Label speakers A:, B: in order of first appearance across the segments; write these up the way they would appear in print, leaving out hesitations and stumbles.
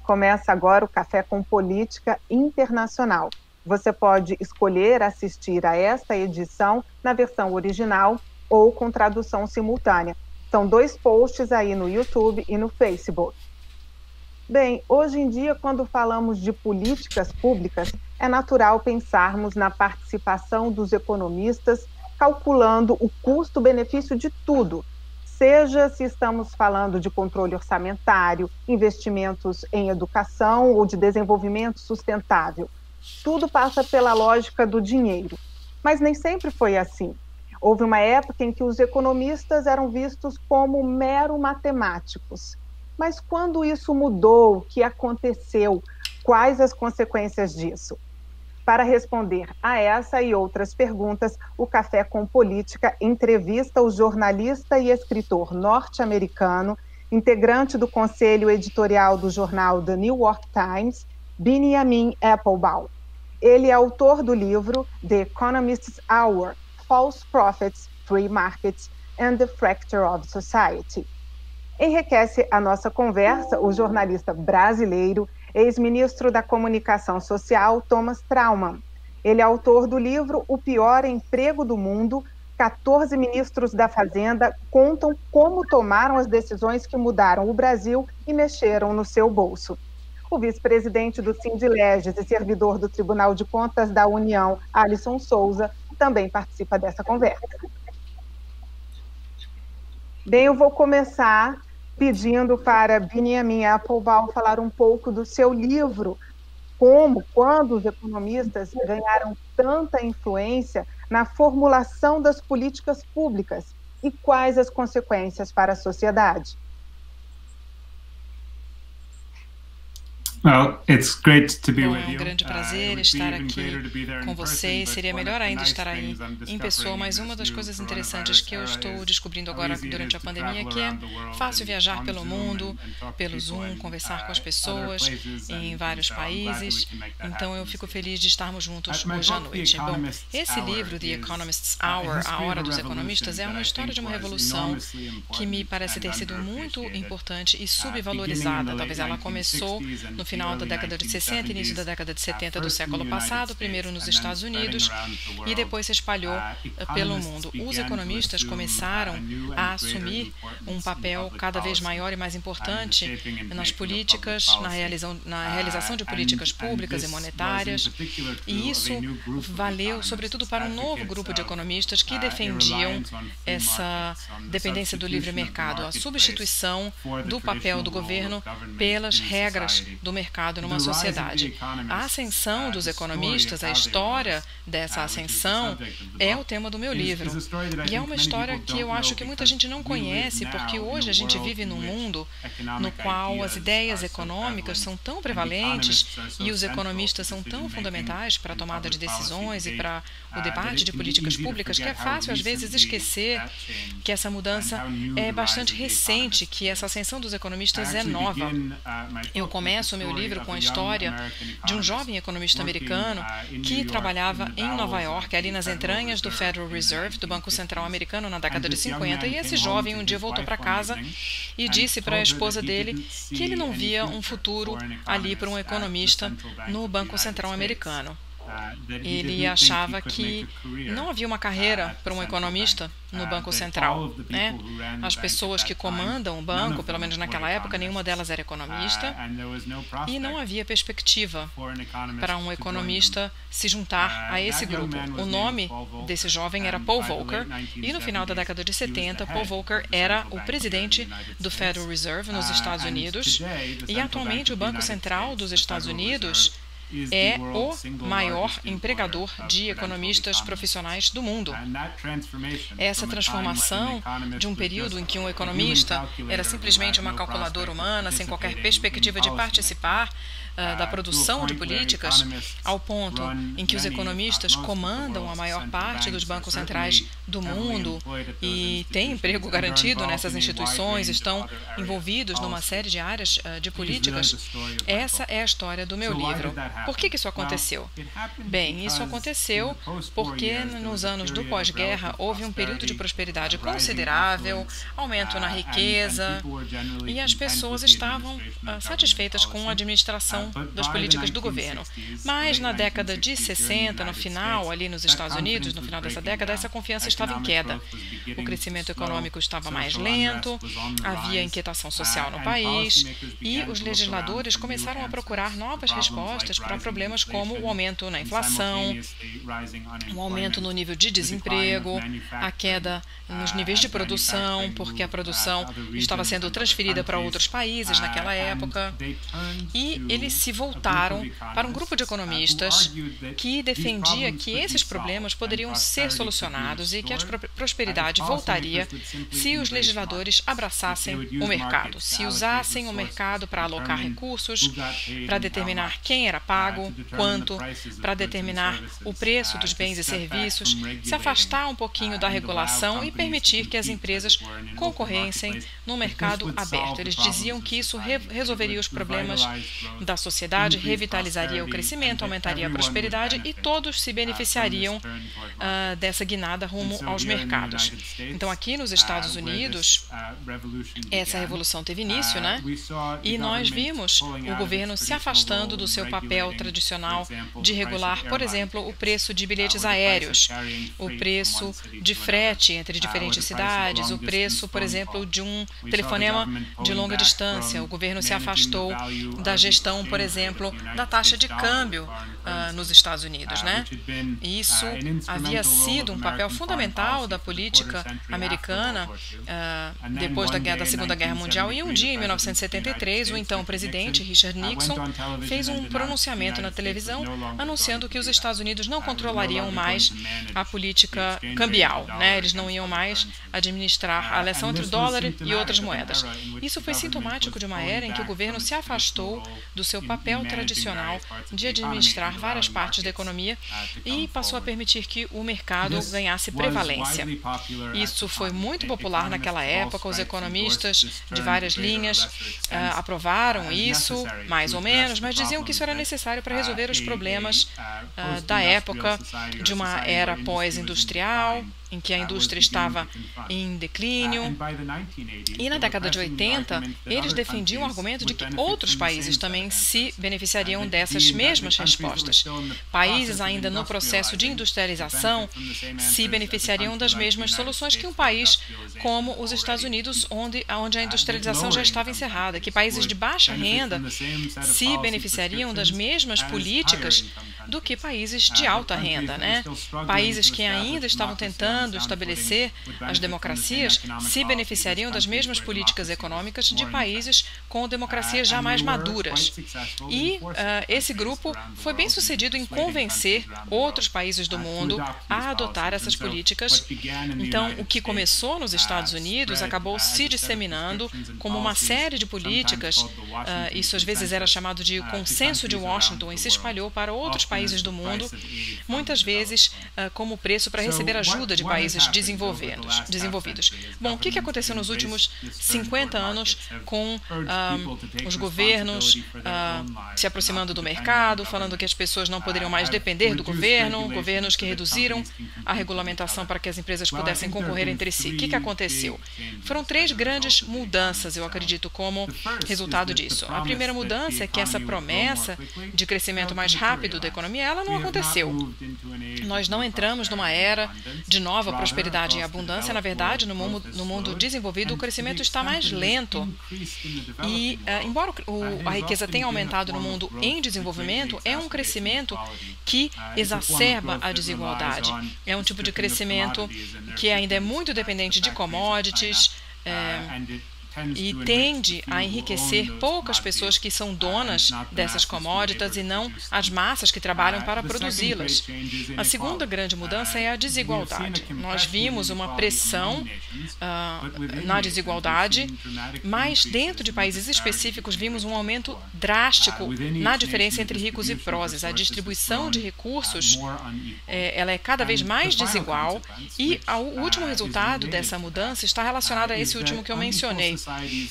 A: Começa agora o Café com Política Internacional. Você pode escolher assistir a esta edição na versão original ou com tradução simultânea. São 2 posts aí no YouTube e no Facebook. Bem, hoje em dia, quando falamos de políticas públicas, é natural pensarmos na participação dos economistas, calculando o custo-benefício de tudo, seja se estamos falando de controle orçamentário, investimentos em educação ou de desenvolvimento sustentável. Tudo passa pela lógica do dinheiro. Mas nem sempre foi assim. Houve uma época em que os economistas eram vistos como mero matemáticos. Mas quando isso mudou, o que aconteceu? Quais as consequências disso? Para responder a essa e outras perguntas, o Café com Política entrevista o jornalista e escritor norte-americano, integrante do conselho editorial do jornal The New York Times, Benjamin Applebaum. Ele é autor do livro The Economist's Hour: False Prophets, Free Markets and the Fracture of Society. Enriquece a nossa conversa o jornalista brasileiro, ex-ministro da Comunicação Social, Thomas Trauman. Ele é autor do livro O Pior Emprego do Mundo. 14 ministros da Fazenda contam como tomaram as decisões que mudaram o Brasil e mexeram no seu bolso. O vice-presidente do Sindileges e servidor do Tribunal de Contas da União, Alisson Souza, também participa dessa conversa. Bem, eu vou começar pedindo para Benjamin Applebaum falar um pouco do seu livro, quando os economistas ganharam tanta influência na formulação das políticas públicas e quais as consequências para a sociedade.
B: É um grande prazer estar aqui com vocês. Seria melhor ainda estar aí em pessoa, mas uma das coisas interessantes que eu estou descobrindo agora durante a pandemia é que é fácil viajar pelo mundo, pelo Zoom, conversar com as pessoas em vários países. Então eu fico feliz de estarmos juntos hoje à noite. Bom, esse livro, The Economist's Hour, A Hora dos Economistas, é uma história de uma revolução que me parece ter sido muito importante e subvalorizada. Talvez ela começou no final da década de 60 e início da década de 70 do século passado, primeiro nos Estados Unidos e depois se espalhou pelo mundo. Os economistas começaram a assumir um papel cada vez maior e mais importante nas políticas, na realização de políticas públicas e monetárias, e isso valeu sobretudo para um novo grupo de economistas que defendiam essa dependência do livre mercado, a substituição do papel do governo pelas regras do mercado numa sociedade. A ascensão dos economistas, a história dessa ascensão é o tema do meu livro. E é uma história que eu acho que muita gente não conhece, porque hoje a gente vive num mundo no qual as ideias econômicas são tão prevalentes e os economistas são tão fundamentais para a tomada de decisões e para o debate de políticas públicas que é fácil às vezes esquecer que essa mudança é bastante recente, que essa ascensão dos economistas é nova. Eu começo o meu livro com a história de um jovem economista americano que trabalhava em Nova York, ali nas entranhas do Federal Reserve, do Banco Central americano, na década de 50, e esse jovem um dia voltou para casa e disse para a esposa dele que ele não via um futuro ali para um economista no Banco Central americano. Ele achava que não havia uma carreira para um economista no Banco Central, né? As pessoas que comandam o banco, pelo menos naquela época, nenhuma delas era economista, e não havia perspectiva para um economista se juntar a esse grupo. O nome desse jovem era Paul Volcker, e no final da década de 70, Paul Volcker era o presidente do Federal Reserve nos Estados Unidos, e atualmente o Banco Central dos Estados Unidos é o maior empregador de economistas profissionais do mundo. Essa transformação de um período em que um economista era simplesmente uma calculadora humana, sem qualquer perspectiva de participar da produção de políticas, ao ponto em que os economistas comandam a maior parte dos bancos centrais do mundo e têm emprego garantido nessas instituições, estão envolvidos numa série de áreas de políticas. Essa é a história do meu livro. Por que isso aconteceu? Bem, isso aconteceu porque nos anos do pós-guerra houve um período de prosperidade considerável, aumento na riqueza, e as pessoas estavam satisfeitas com a administração das políticas do governo. Mas na década de 60, no final, ali nos Estados Unidos, no final dessa década, essa confiança estava em queda. O crescimento econômico estava mais lento, havia inquietação social no país, e os legisladores começaram a procurar novas respostas para problemas como o aumento na inflação, o aumento no nível de desemprego, a queda nos níveis de produção, porque a produção estava sendo transferida para outros países naquela época. E eles se voltaram para um grupo de economistas que defendia que esses problemas poderiam ser solucionados e que a prosperidade voltaria se os legisladores abraçassem o mercado, se usassem o mercado para alocar recursos, para determinar quem era pago, quanto, para determinar o preço dos bens e serviços, se afastar um pouquinho da regulação e permitir que as empresas concorressem no mercado aberto. Eles diziam que isso resolveria os problemas da sociedade, revitalizaria o crescimento, aumentaria a prosperidade e todos se beneficiariam dessa guinada rumo aos mercados. Então, aqui nos Estados Unidos, essa revolução teve início, né? E nós vimos o governo se afastando do seu papel tradicional de regular, por exemplo, o preço de bilhetes aéreos, o preço de frete entre diferentes cidades, o preço, por exemplo, de um telefonema de longa distância. O governo se afastou da gestão, por exemplo, da taxa de câmbio nos Estados Unidos, né? Isso havia sido um papel fundamental da política americana depois da Segunda Guerra Mundial, e um dia, em 1973, o então presidente Richard Nixon fez um pronunciamento na televisão anunciando que os Estados Unidos não controlariam mais a política cambial, né? Eles não iam mais administrar a relação entre o dólar e outras moedas. Isso foi sintomático de uma era em que o governo se afastou do seu papel tradicional de administrar várias partes da economia e passou a permitir que o mercado ganhasse prevalência. Isso foi muito popular naquela época, os economistas de várias linhas aprovaram isso, mais ou menos, mas diziam que isso era necessário para resolver os problemas da época, de uma era pós-industrial, em que a indústria estava em declínio. E na década de 80, eles defendiam o argumento de que outros países também se beneficiariam dessas mesmas respostas. Países ainda no processo de industrialização se beneficiariam das mesmas soluções que um país como os Estados Unidos, onde a industrialização já estava encerrada, que países de baixa renda se beneficiariam das mesmas políticas do que países de alta renda, né? Países que ainda estavam tentando estabelecer as democracias se beneficiariam das mesmas políticas econômicas de países com democracias já mais maduras. E esse grupo foi bem sucedido em convencer outros países do mundo a adotar essas políticas. Então, o que começou nos Estados Unidos acabou se disseminando como uma série de políticas. Isso às vezes era chamado de consenso de Washington e se espalhou para outros países do mundo, muitas vezes como preço para receber ajuda de países desenvolvidos. Bom, o que aconteceu nos últimos 50 anos com os governos se aproximando do mercado, falando que as pessoas não poderiam mais depender do governo, governos que reduziram a regulamentação para que as empresas pudessem concorrer entre si. O que aconteceu? Foram 3 grandes mudanças, eu acredito, como resultado disso. A primeira mudança é que essa promessa de crescimento mais rápido da economia, ela não aconteceu. Nós não entramos numa era de nova prosperidade e abundância. Na verdade, no mundo desenvolvido, o crescimento está mais lento. E, embora a riqueza tenha aumentado no mundo em desenvolvimento, é um crescimento que exacerba a desigualdade. É um tipo de crescimento que ainda é muito dependente de commodities, e tende a enriquecer poucas pessoas que são donas dessas commodities e não as massas que trabalham para produzi-las. A segunda grande mudança é a desigualdade. Nós vimos uma pressão na desigualdade, mas dentro de países específicos vimos um aumento drástico na diferença entre ricos e pobres. A distribuição de recursos ela é cada vez mais desigual e o último resultado dessa mudança está relacionado a esse último que eu mencionei.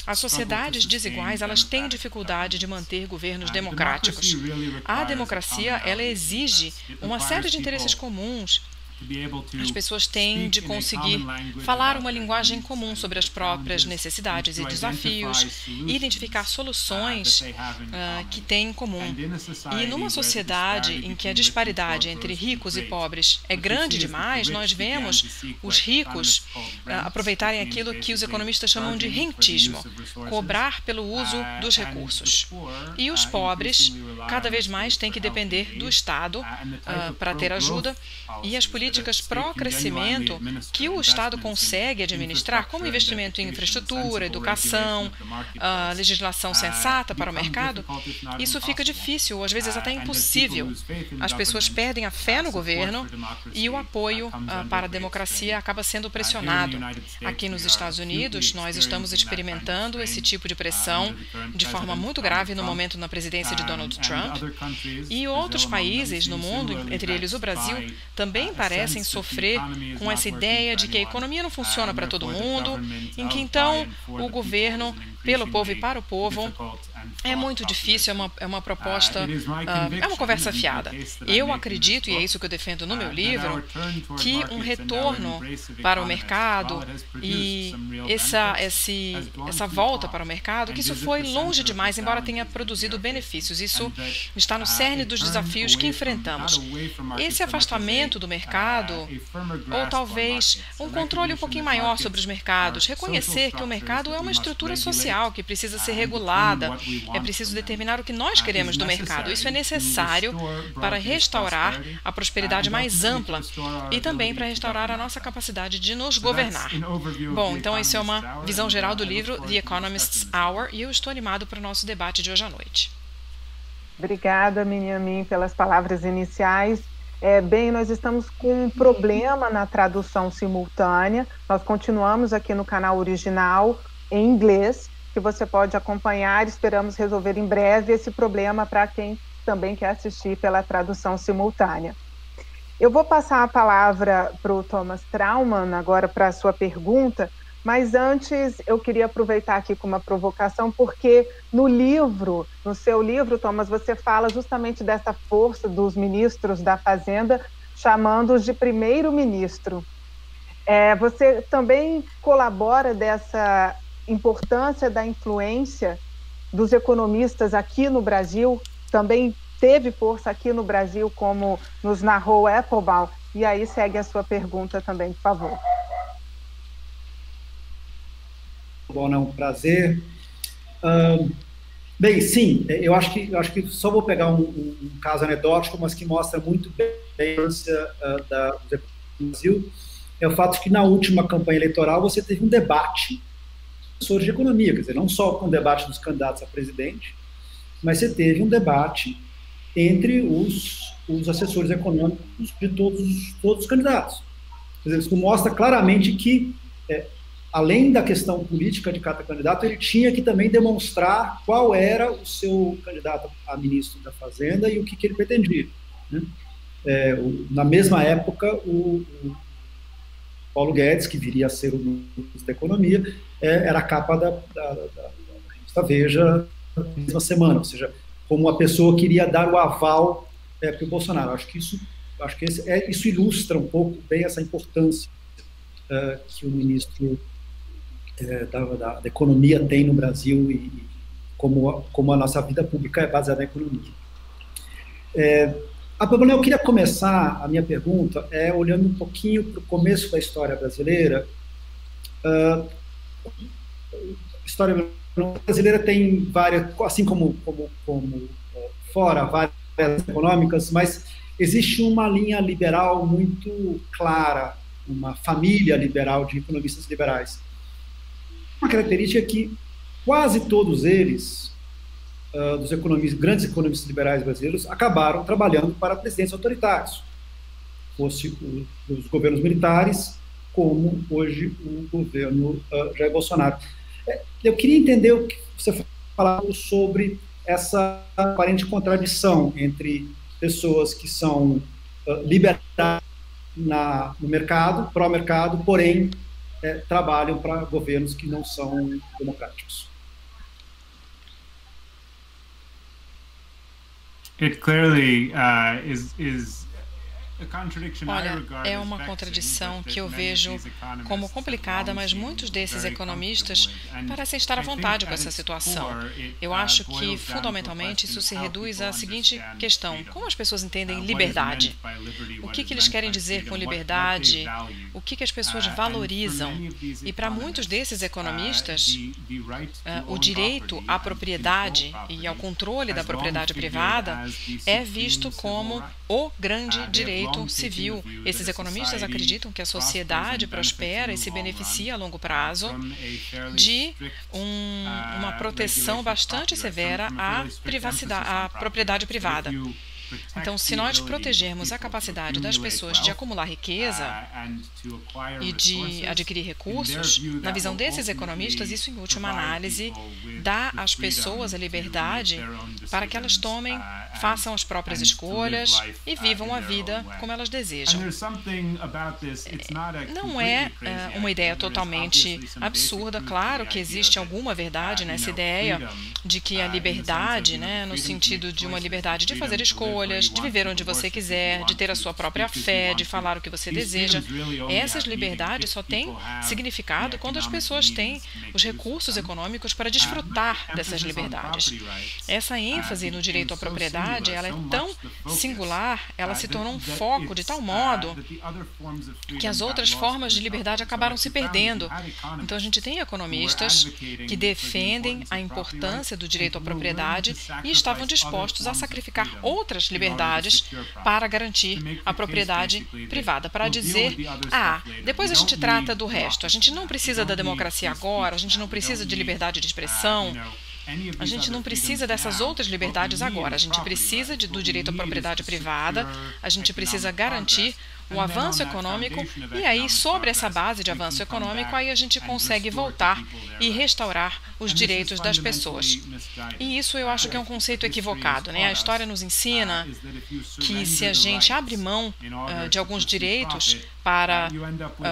B: As sociedades desiguais, elas têm dificuldade de manter governos democráticos. A democracia, ela exige uma série de interesses comuns. As pessoas têm de conseguir falar uma linguagem comum sobre as próprias necessidades e desafios, identificar soluções que têm em comum. E numa sociedade em que a disparidade entre ricos e pobres é grande demais, nós vemos os ricos aproveitarem aquilo que os economistas chamam de rentismo, cobrar pelo uso dos recursos. E os pobres, cada vez mais, têm que depender do Estado para ter ajuda, e as políticas pró-crescimento que o Estado consegue administrar, como investimento em infraestrutura, educação, legislação sensata para o mercado, isso fica difícil, às vezes até impossível. As pessoas perdem a fé no governo e o apoio para a democracia acaba sendo pressionado. Aqui nos Estados Unidos, nós estamos experimentando esse tipo de pressão de forma muito grave no momento na presidência de Donald Trump. E outros países no mundo, entre eles o Brasil, também parecem sofrer com essa ideia de que a economia não funciona para todo mundo, em que então o governo, pelo povo e para o povo, é muito difícil, é uma proposta, é uma conversa fiada. Eu acredito, e é isso que eu defendo no meu livro, que um retorno para o mercado e essa volta para o mercado, que isso foi longe demais, embora tenha produzido benefícios. Isso está no cerne dos desafios que enfrentamos. Esse afastamento do mercado, ou talvez um controle um pouquinho maior sobre os mercados, reconhecer que o mercado é uma estrutura social que precisa ser regulada, é preciso determinar o que nós queremos do mercado. Isso é necessário para restaurar a prosperidade mais ampla e também para restaurar a nossa capacidade de nos governar. Bom, então essa é uma visão geral do livro The Economist's Hour e eu estou animado para o nosso debate de hoje à noite.
A: Obrigada, Benjamin, pelas palavras iniciais. Bem, nós estamos com um problema na tradução simultânea. Nós continuamos aqui no canal original em inglês, que você pode acompanhar. Esperamos resolver em breve esse problema para quem também quer assistir pela tradução simultânea. Eu vou passar a palavra para o Thomas Trauman agora para a sua pergunta, mas antes eu queria aproveitar aqui com uma provocação, porque no seu livro, Thomas, você fala justamente dessa força dos ministros da Fazenda, chamando-os de primeiro-ministro. Você também colabora dessa importância da influência dos economistas aqui no Brasil, também teve força aqui no Brasil, como nos narrou Applebaum, e aí segue a sua pergunta também, por favor.
C: Bom, é um prazer. Bem, sim, eu acho que só vou pegar um caso anedótico, mas que mostra muito bem a importância do Brasil, é o fato de que na última campanha eleitoral você teve um debate sobre economia, quer dizer, não só com o debate dos candidatos a presidente, mas você teve um debate entre os assessores econômicos de todos os candidatos. Quer dizer, isso mostra claramente que além da questão política de cada candidato, ele tinha que também demonstrar qual era o seu candidato a ministro da Fazenda e o que ele pretendia, né? Na mesma época, o Paulo Guedes, que viria a ser o ministro da Economia, era a capa da revista Veja na mesma semana, ou seja, como a pessoa queria dar o aval para o Bolsonaro. Acho que isso ilustra um pouco bem essa importância que o ministro da economia tem no Brasil e como a nossa vida pública é baseada na economia. Eu queria começar a minha pergunta olhando um pouquinho para o começo da história brasileira. A história brasileira tem várias, assim como fora, várias econômicas, mas existe uma linha liberal muito clara, uma família liberal de economistas liberais. Uma característica é que quase todos eles, grandes economistas liberais brasileiros, acabaram trabalhando para presidentes autoritários, fosse os governos militares, como hoje o governo Jair Bolsonaro. Eu queria entender o que você falou sobre essa aparente contradição entre pessoas que são liberais no mercado, pró-mercado, porém trabalham para governos que não são democráticos.
D: It clearly
B: Olha, é uma contradição que eu vejo como complicada, mas muitos desses economistas parecem estar à vontade com essa situação. Eu acho que, fundamentalmente, isso se reduz à seguinte questão: como as pessoas entendem liberdade? O que eles querem dizer com liberdade? O que as pessoas valorizam? E para muitos desses economistas, o direito à propriedade e ao controle da propriedade privada é visto como o grande direito civil. Esses economistas acreditam que a sociedade prospera e se beneficia a longo prazo de uma proteção bastante severa à propriedade privada. Então, se nós protegermos a capacidade das pessoas de acumular riqueza e de adquirir recursos, na visão desses economistas, isso, em última análise, dá às pessoas a liberdade para que elas façam as próprias escolhas e vivam a vida como elas desejam. Não é uma ideia totalmente absurda. Claro que existe alguma verdade nessa ideia de que a liberdade, no sentido de uma liberdade de fazer escolhas, de viver onde você quiser, de ter a sua própria fé, de falar o que você deseja. Essas liberdades só têm significado quando as pessoas têm os recursos econômicos para desfrutar dessas liberdades. Essa ênfase no direito à propriedade, ela é tão singular, ela se tornou um foco de tal modo que as outras formas de liberdade acabaram se perdendo. Então, a gente tem economistas que defendem a importância do direito à propriedade e estavam dispostos a sacrificar outras liberdades para garantir a propriedade privada, para dizer, depois a gente trata do resto, a gente não precisa da democracia agora, a gente não precisa de liberdade de expressão, a gente não precisa dessas outras liberdades agora, a gente precisa do direito à propriedade privada, a gente precisa garantir o avanço econômico, e aí, sobre essa base de avanço econômico, aí a gente consegue voltar e restaurar os direitos das pessoas. E isso eu acho que é um conceito equivocado, A história nos ensina que se a gente abre mão de alguns direitos para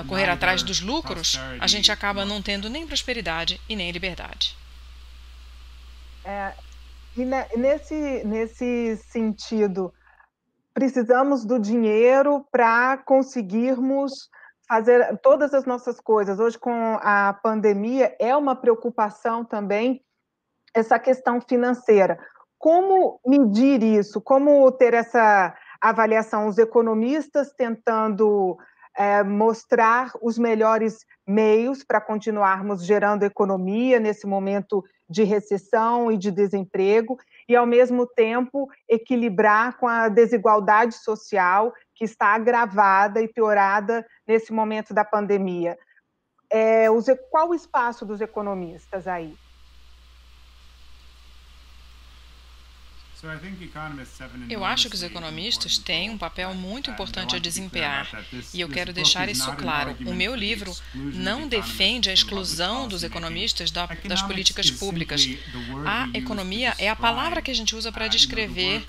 B: correr atrás dos lucros, a gente acaba não tendo nem prosperidade e nem liberdade.
A: E nesse sentido, precisamos do dinheiro para conseguirmos fazer todas as nossas coisas. Hoje, com a pandemia, é uma preocupação também essa questão financeira. Como medir isso? Como ter essa avaliação? Os economistas tentando mostrar os melhores meios para continuarmos gerando economia nesse momento de recessão e de desemprego, e, ao mesmo tempo, equilibrar com a desigualdade social que está agravada e piorada nesse momento da pandemia. Qual o espaço dos economistas aí?
B: Eu acho que os economistas têm um papel muito importante a desempenhar, e eu quero deixar isso claro. O meu livro não defende a exclusão dos economistas das políticas públicas. A economia é a palavra que a gente usa para descrever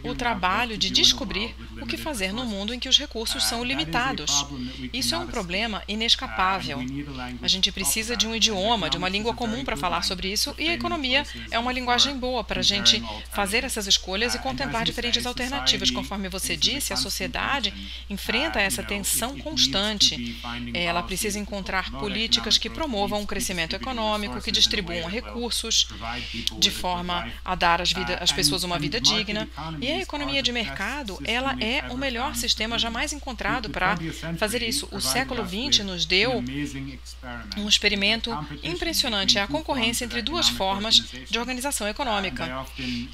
B: o trabalho de descobrir o que fazer no mundo em que os recursos são limitados. Isso é um problema inescapável. A gente precisa de um idioma, de uma língua comum para falar sobre isso, e a economia é uma linguagem boa para a gente fazer essas escolhas e contemplar diferentes alternativas. Conforme você disse, a sociedade enfrenta essa tensão constante. Ela precisa encontrar políticas que promovam um crescimento econômico, que distribuam recursos de forma a dar às pessoas uma vida digna. E a economia de mercado, ela é o melhor sistema jamais encontrado para fazer isso. O século XX nos deu um experimento impressionante, a concorrência entre duas formas de organização econômica.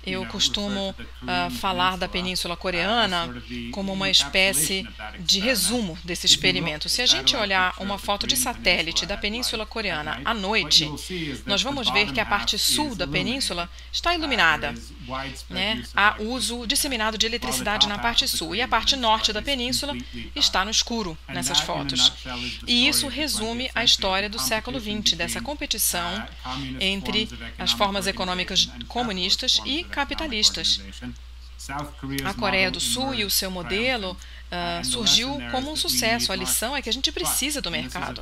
B: Eu costumo falar da Península Coreana como uma espécie de resumo desse experimento. Se a gente olhar uma foto de satélite da Península Coreana à noite, nós vamos ver que a parte sul da península está iluminada. Há uso disseminado de eletricidade na parte sul, e a parte norte da península está no escuro nessas fotos. E isso resume a história do século XX, dessa competição entre as formas econômicas comunistas e capitalistas. A Coreia do Sul e o seu modelo surgiu como um sucesso. A lição é que a gente precisa do mercado.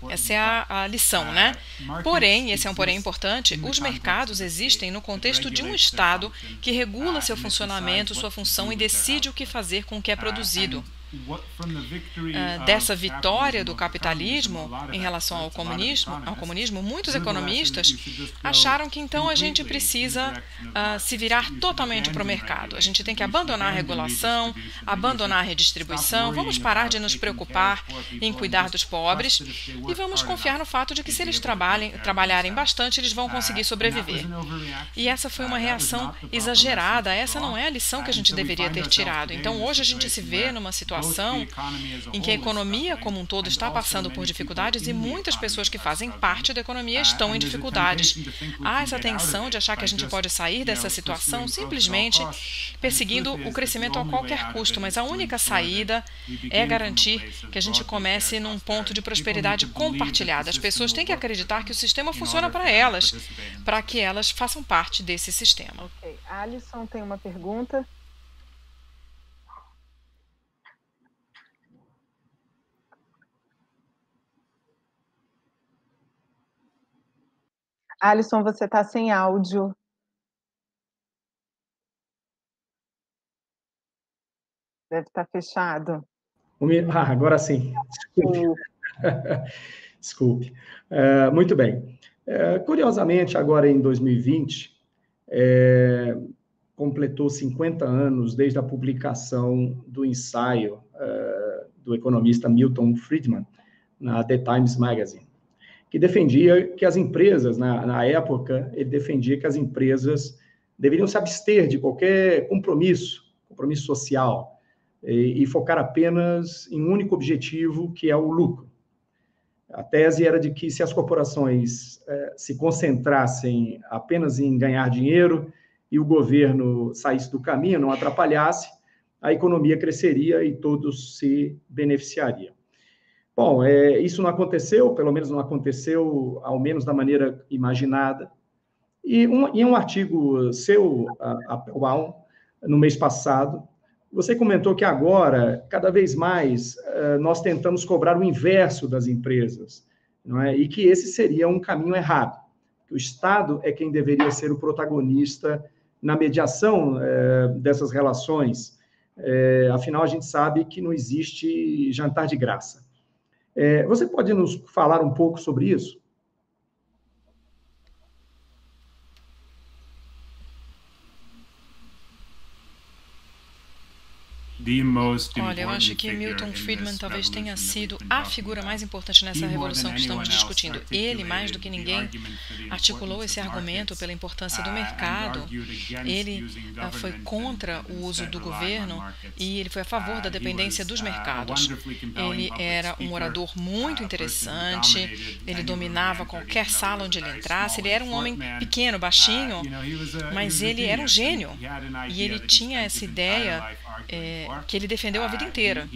B: Essa é a lição, né? Porém, esse é um porém importante, os mercados existem no contexto de um Estado que regula seu funcionamento, sua função e decide o que fazer com o que é produzido. Dessa vitória do capitalismo em relação ao comunismo, muitos economistas acharam que então a gente precisa se virar totalmente para o mercado. A gente tem que abandonar a regulação, abandonar a redistribuição, vamos parar de nos preocupar em cuidar dos pobres e vamos confiar no fato de que se eles trabalharem bastante, eles vão conseguir sobreviver. E essa foi uma reação exagerada, essa não é a lição que a gente deveria ter tirado. Então hoje a gente se vê numa situação em que a economia como um todo está passando por dificuldades e muitas pessoas que fazem parte da economia estão em dificuldades. Há essa tensão de achar que a gente pode sair dessa situação simplesmente perseguindo o crescimento a qualquer custo, mas a única saída é garantir que a gente comece num ponto de prosperidade compartilhada. As pessoas têm que acreditar que o sistema funciona para elas, para que elas façam parte desse sistema.
A: Ok. A Alisson tem uma pergunta. Alisson, você está sem áudio. Deve estar fechado.
D: Agora sim. Desculpe. Muito bem. Curiosamente, agora em 2020, completou 50 anos desde a publicação do ensaio do economista Milton Friedman na The Times Magazine, que defendia que as empresas, na época, ele defendia que as empresas deveriam se abster de qualquer compromisso social, e focar apenas em um único objetivo, que é o lucro. A tese era de que se as corporações se concentrassem apenas em ganhar dinheiro e o governo saísse do caminho, não atrapalhasse, a economia cresceria e todos se beneficiariam. Bom, isso não aconteceu, pelo menos não aconteceu, ao menos da maneira imaginada. E em um artigo seu, Appelbaum, no mês passado, você comentou que agora, cada vez mais, nós tentamos cobrar o inverso das empresas, não é? E que esse seria um caminho errado, que o Estado é quem deveria ser o protagonista na mediação dessas relações. Afinal, a gente sabe que não existe jantar de graça. Você pode nos falar um pouco sobre isso?
B: Olha, eu acho que Milton Friedman talvez tenha sido a figura mais importante nessa revolução que estamos discutindo. Ele, mais do que ninguém, articulou esse argumento pela importância do mercado. Ele foi contra o uso do governo e ele foi a favor da dependência dos mercados. Ele era um orador muito interessante, ele dominava qualquer sala onde ele entrasse, ele era um homem pequeno, baixinho, mas ele era um gênio. E ele tinha essa ideia que ele defendeu a vida inteira.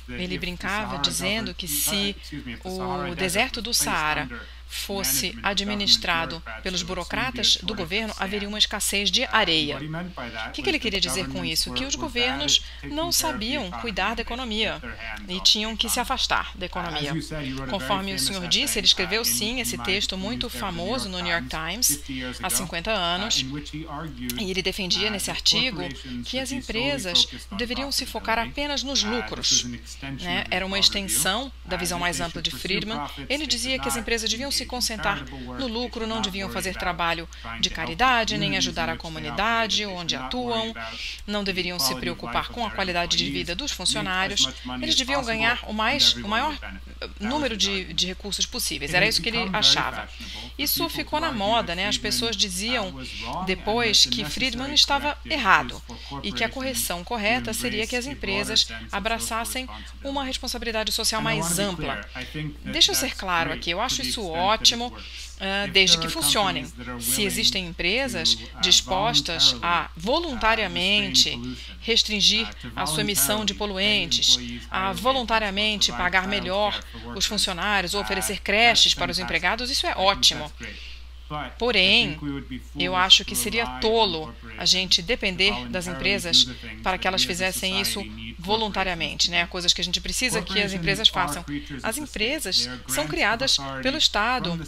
B: Ele brincava dizendo que se o deserto do Saara fosse administrado pelos burocratas do governo, haveria uma escassez de areia. O que ele queria dizer com isso? Que os governos não sabiam cuidar da economia e tinham que se afastar da economia. Conforme o senhor disse, ele escreveu, sim, esse texto muito famoso no New York Times há 50 anos, e ele defendia nesse artigo que as empresas deveriam se focar apenas nos lucros, né? Era uma extensão da visão mais ampla de Friedman. Ele dizia que as empresas deviam se concentrar no lucro, não deviam fazer trabalho de caridade, nem ajudar a comunidade onde atuam, não deveriam se preocupar com a qualidade de vida dos funcionários, eles deviam ganhar o maior número de recursos possíveis. Era isso que ele achava. Isso ficou na moda, né? As pessoas diziam depois que Friedman estava errado e que a correção correta seria que as empresas abraçassem uma responsabilidade social mais ampla. Deixa eu ser claro aqui, eu acho isso ótimo, desde que funcionem. Se existem empresas dispostas a voluntariamente restringir a sua emissão de poluentes, a voluntariamente pagar melhor os funcionários ou oferecer creches para os empregados, isso é ótimo. Porém, eu acho que seria tolo a gente depender das empresas para que elas fizessem isso voluntariamente, né? Coisas que a gente precisa que as empresas façam. As empresas são criadas pelo Estado.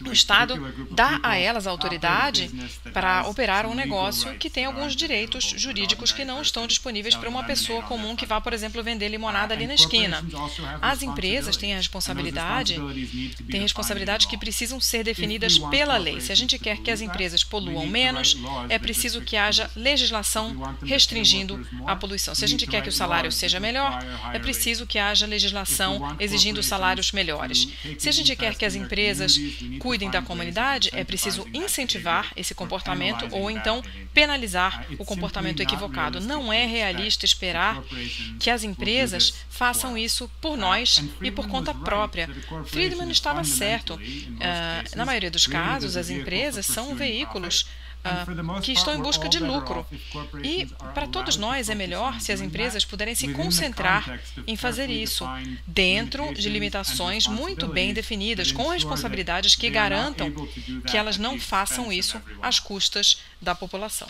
B: O Estado dá a elas a autoridade para operar um negócio que tem alguns direitos jurídicos que não estão disponíveis para uma pessoa comum que vá, por exemplo, vender limonada ali na esquina. As empresas têm a responsabilidade que precisam ser definidas pela lei. Se a gente quer que as empresas poluam menos, é preciso que haja legislação restringindo a poluição. Se a gente quer que o salário seja melhor, é preciso que haja legislação exigindo salários melhores. Se a gente quer que as empresas cuidem da comunidade, é preciso incentivar esse comportamento ou então penalizar o comportamento equivocado. Não é realista esperar que as empresas façam isso por nós e por conta própria. Friedman estava certo. Na maioria dos casos, as empresas são veículos que estão em busca de lucro. E para todos nós é melhor se as empresas puderem se concentrar em fazer isso dentro de limitações muito bem definidas, com responsabilidades que garantam que elas não façam isso às custas da população.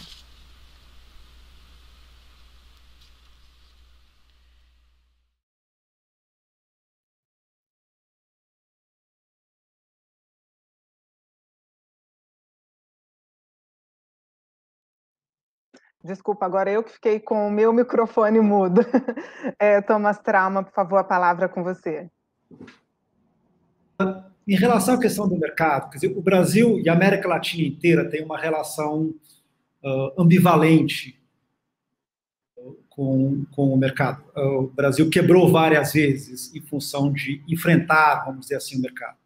A: Desculpa, agora eu que fiquei com o meu microfone mudo. Thomas Trauma, por favor, a palavra é com você.
C: Em relação à questão do mercado, quer dizer, o Brasil e a América Latina inteira têm uma relação ambivalente com o mercado. O Brasil quebrou várias vezes em função de enfrentar, vamos dizer assim, o mercado.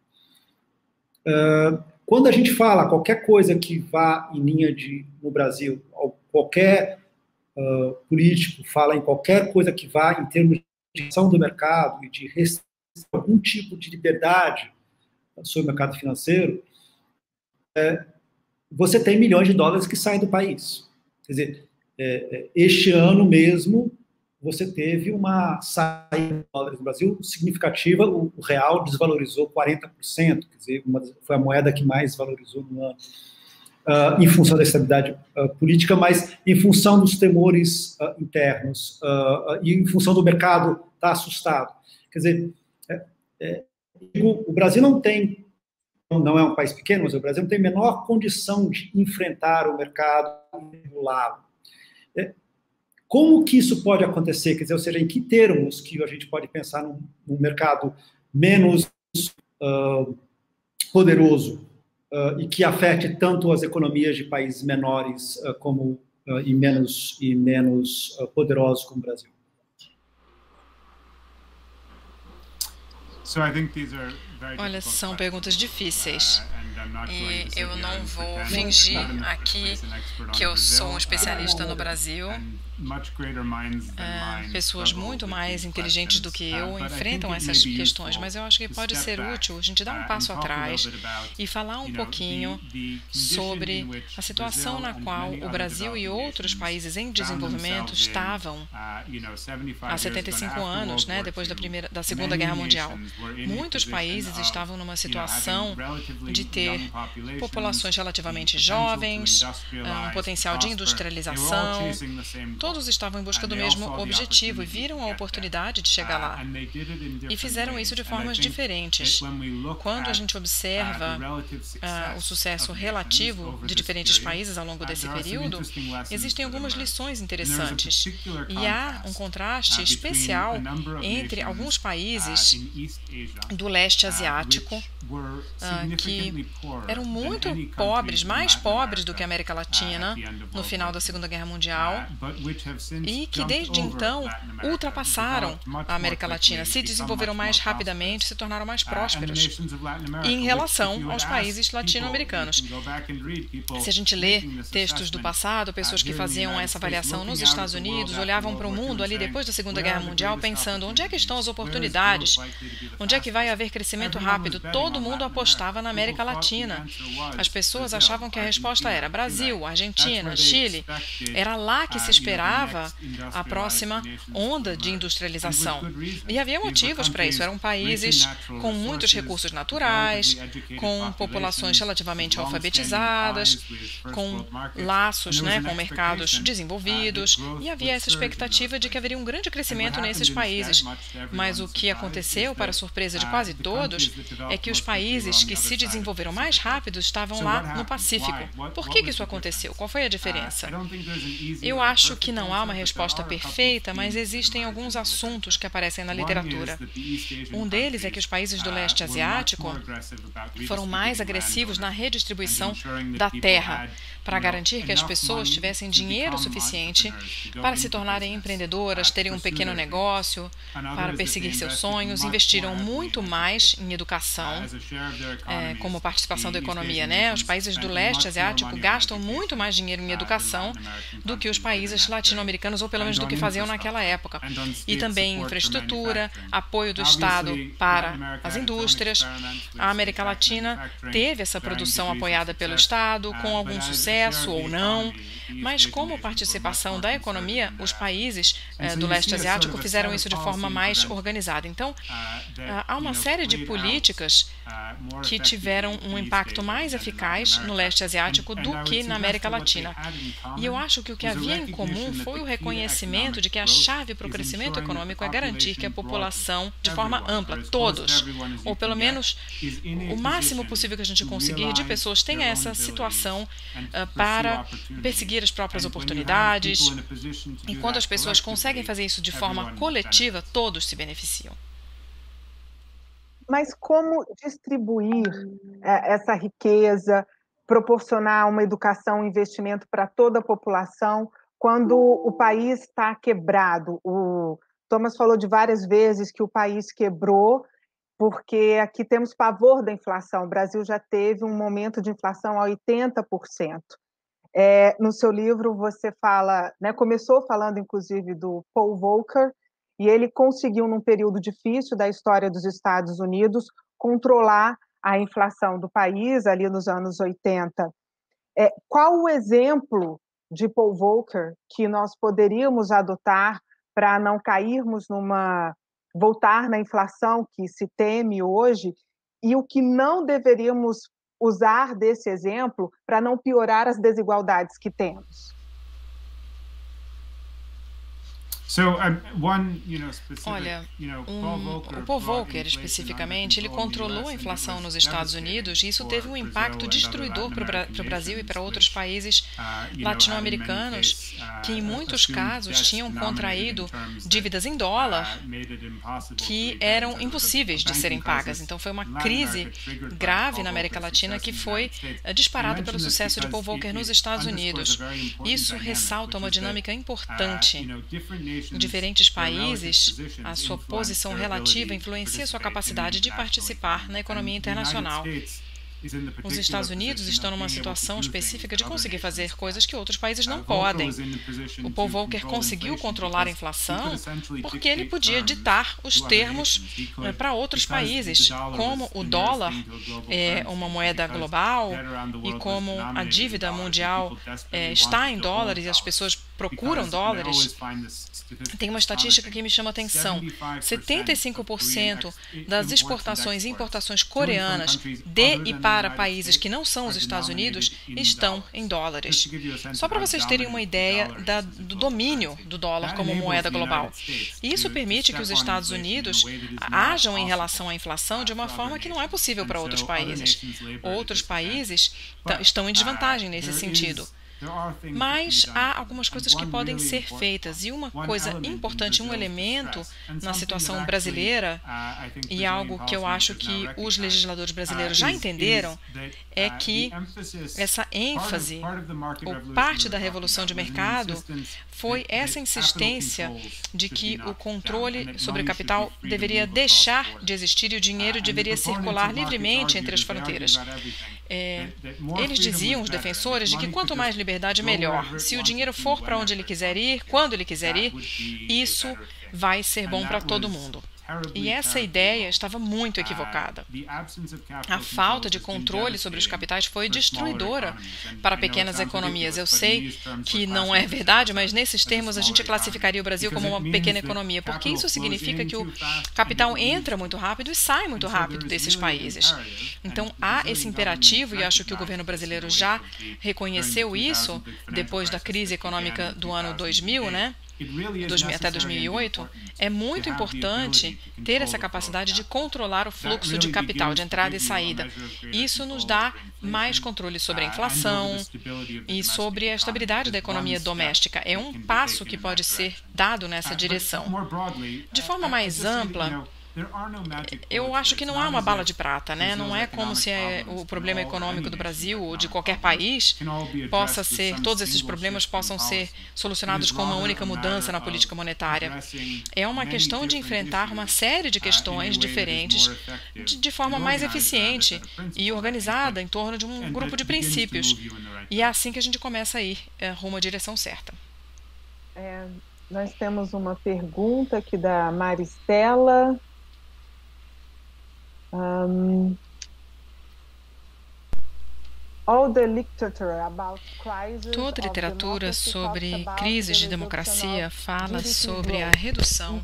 C: Quando a gente fala qualquer coisa que vá em linha no Brasil, qualquer político fala em qualquer coisa que vá em termos de ação do mercado e de restrição algum tipo de liberdade sobre o mercado financeiro, você tem milhões de dólares que saem do país. Quer dizer, este ano mesmo, você teve uma saída de dólares no Brasil significativa, o real desvalorizou 40%, quer dizer, foi a moeda que mais valorizou no ano. Em função da estabilidade política, mas em função dos temores internos e em função do mercado estar assustado. Quer dizer, o Brasil não é um país pequeno, mas o Brasil não tem a menor condição de enfrentar o mercado e regulá-lo. Como que isso pode acontecer? Quer dizer, ou seja, em que termos que a gente pode pensar num mercado menos poderoso e que afete tanto as economias de países menores e menos poderosos como o Brasil?
B: Olha, são perguntas difíceis e eu não vou fingir aqui que eu sou um especialista no Brasil. Pessoas muito mais inteligentes do que eu enfrentam essas questões, mas eu acho que pode ser útil a gente dar um passo atrás e falar um pouquinho sobre a situação na qual o Brasil e outros países em desenvolvimento estavam há 75 anos, né, depois da Segunda Guerra Mundial. Muitos países estavam numa situação de ter populações relativamente jovens, um potencial de industrialização. Todos estavam em busca do mesmo objetivo e viram a oportunidade de chegar lá. E fizeram isso de formas diferentes. Quando a gente observa o sucesso relativo de diferentes países ao longo desse período, existem algumas lições interessantes. E há um contraste especial entre alguns países do leste asiático que eram muito pobres, mais pobres do que a América Latina no final da Segunda Guerra Mundial, e que desde então ultrapassaram a América Latina, se desenvolveram mais rapidamente, se tornaram mais prósperos em relação aos países latino-americanos. Se a gente lê textos do passado, pessoas que faziam essa avaliação nos Estados Unidos olhavam para o mundo ali depois da Segunda Guerra Mundial pensando onde é que estão as oportunidades, onde é que vai haver crescimento rápido. Todo mundo apostava na América Latina. Latina, as pessoas achavam que a resposta era Brasil, Argentina, Chile. Era lá que se esperava a próxima onda de industrialização. E havia motivos para isso. Eram países com muitos recursos naturais, com populações relativamente alfabetizadas, com laços, com mercados desenvolvidos, e havia essa expectativa de que haveria um grande crescimento nesses países. Mas o que aconteceu, para surpresa de quase todos, é que os países que se desenvolveram mais rápido estavam lá no Pacífico. Por que isso aconteceu? Qual foi a diferença? Eu acho que não há uma resposta perfeita, mas existem alguns assuntos que aparecem na literatura. Um deles é que os países do leste asiático foram mais agressivos na redistribuição da terra, para garantir que as pessoas tivessem dinheiro suficiente para se tornarem empreendedoras, terem um pequeno negócio, para perseguir seus sonhos. Investiram muito mais em educação, como participação da economia, Os países do leste asiático gastam muito mais dinheiro em educação do que os países latino-americanos, ou pelo menos do que faziam naquela época. E também infraestrutura, apoio do Estado para as indústrias. A América Latina teve essa produção apoiada pelo Estado, com algum sucesso ou não, mas como participação da economia, os países do leste asiático fizeram isso de forma mais organizada. Então, há uma série de políticas que tiveram um impacto mais eficaz no leste asiático do que na América Latina. E eu acho que o que havia em comum foi o reconhecimento de que a chave para o crescimento econômico é garantir que a população, de forma ampla, todos, ou pelo menos o máximo possível que a gente conseguir de pessoas, tenha essa situação para perseguir as próprias oportunidades. E quando as pessoas conseguem fazer isso de forma coletiva, todos se beneficiam.
A: Mas como distribuir essa riqueza, proporcionar uma educação, um investimento para toda a população, quando o país está quebrado? O Thomas falou de várias vezes que o país quebrou, porque aqui temos pavor da inflação. O Brasil já teve um momento de inflação a 80%. No seu livro você fala, começou falando inclusive do Paul Volcker, e ele conseguiu, num período difícil da história dos Estados Unidos, controlar a inflação do país, ali nos anos 80. Qual o exemplo de Paul Volcker que nós poderíamos adotar para não cairmos voltar na inflação que se teme hoje, e o que não deveríamos usar desse exemplo para não piorar as desigualdades que temos?
B: Olha, o Paul Volcker, especificamente, ele controlou a inflação nos Estados Unidos, e isso teve um impacto destruidor para o Brasil e para outros países latino-americanos, que em muitos casos tinham contraído dívidas em dólar que eram impossíveis de serem pagas. Então foi uma crise grave na América Latina que foi disparada pelo sucesso de Paul Volcker nos Estados Unidos. Isso ressalta uma dinâmica importante. Em diferentes países, a sua posição relativa influencia sua capacidade de participar na economia internacional. Os Estados Unidos estão numa situação específica de conseguir fazer coisas que outros países não podem. O Paul Volcker conseguiu controlar a inflação porque ele podia ditar os termos para outros países, como o dólar é uma moeda global e como a dívida mundial está em dólares e as pessoas procuram dólares. Tem uma estatística que me chama a atenção. 75% das exportações e importações coreanas de e para países que não são os Estados Unidos estão em dólares. Só para vocês terem uma ideia do domínio do dólar como moeda global. E isso permite que os Estados Unidos ajam em relação à inflação de uma forma que não é possível para outros países. Outros países estão em desvantagem nesse sentido. Mas há algumas coisas que podem ser feitas, e uma coisa importante, um elemento na situação brasileira, e algo que eu acho que os legisladores brasileiros já entenderam, é que essa ênfase, ou parte da revolução de mercado, foi essa insistência de que o controle sobre o capital deveria deixar de existir e o dinheiro deveria circular livremente entre as fronteiras. Eles diziam, os defensores, de que quanto mais liberdade, melhor. Se o dinheiro for para onde ele quiser ir, quando ele quiser ir, isso vai ser bom para todo mundo. E essa ideia estava muito equivocada. A falta de controle sobre os capitais foi destruidora para pequenas economias. Eu sei que não é verdade, mas nesses termos a gente classificaria o Brasil como uma pequena economia, porque isso significa que o capital entra muito rápido e sai muito rápido desses países. Então há esse imperativo, e acho que o governo brasileiro já reconheceu isso depois da crise econômica do ano 2000, né? Até 2008, é muito importante ter essa capacidade de controlar o fluxo de capital, de entrada e saída. Isso nos dá mais controle sobre a inflação e sobre a estabilidade da economia doméstica. É um passo que pode ser dado nessa direção. De forma mais ampla, eu acho que não há uma bala de prata, né? Não é como se o problema econômico do Brasil ou de qualquer país todos esses problemas possam ser solucionados com uma única mudança na política monetária. É uma questão de enfrentar uma série de questões diferentes de forma mais eficiente e organizada em torno de um grupo de princípios. E é assim que a gente começa a ir rumo à direção certa.
A: Nós temos uma pergunta aqui da Maristela.
B: Toda literatura sobre crises de democracia fala sobre a redução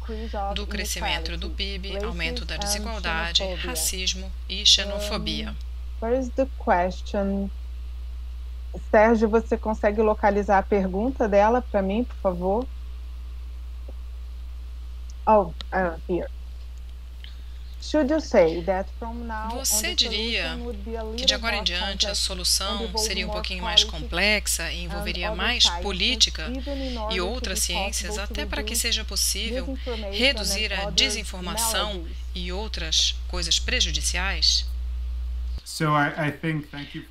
B: do crescimento do PIB, aumento da desigualdade, racismo e xenofobia.
A: Sérgio, você consegue localizar a pergunta dela para mim, por favor? Here.
B: Você diria que de agora em diante a solução seria um pouquinho mais complexa e envolveria mais política e outras ciências, até para que seja possível reduzir a desinformação e outras coisas prejudiciais?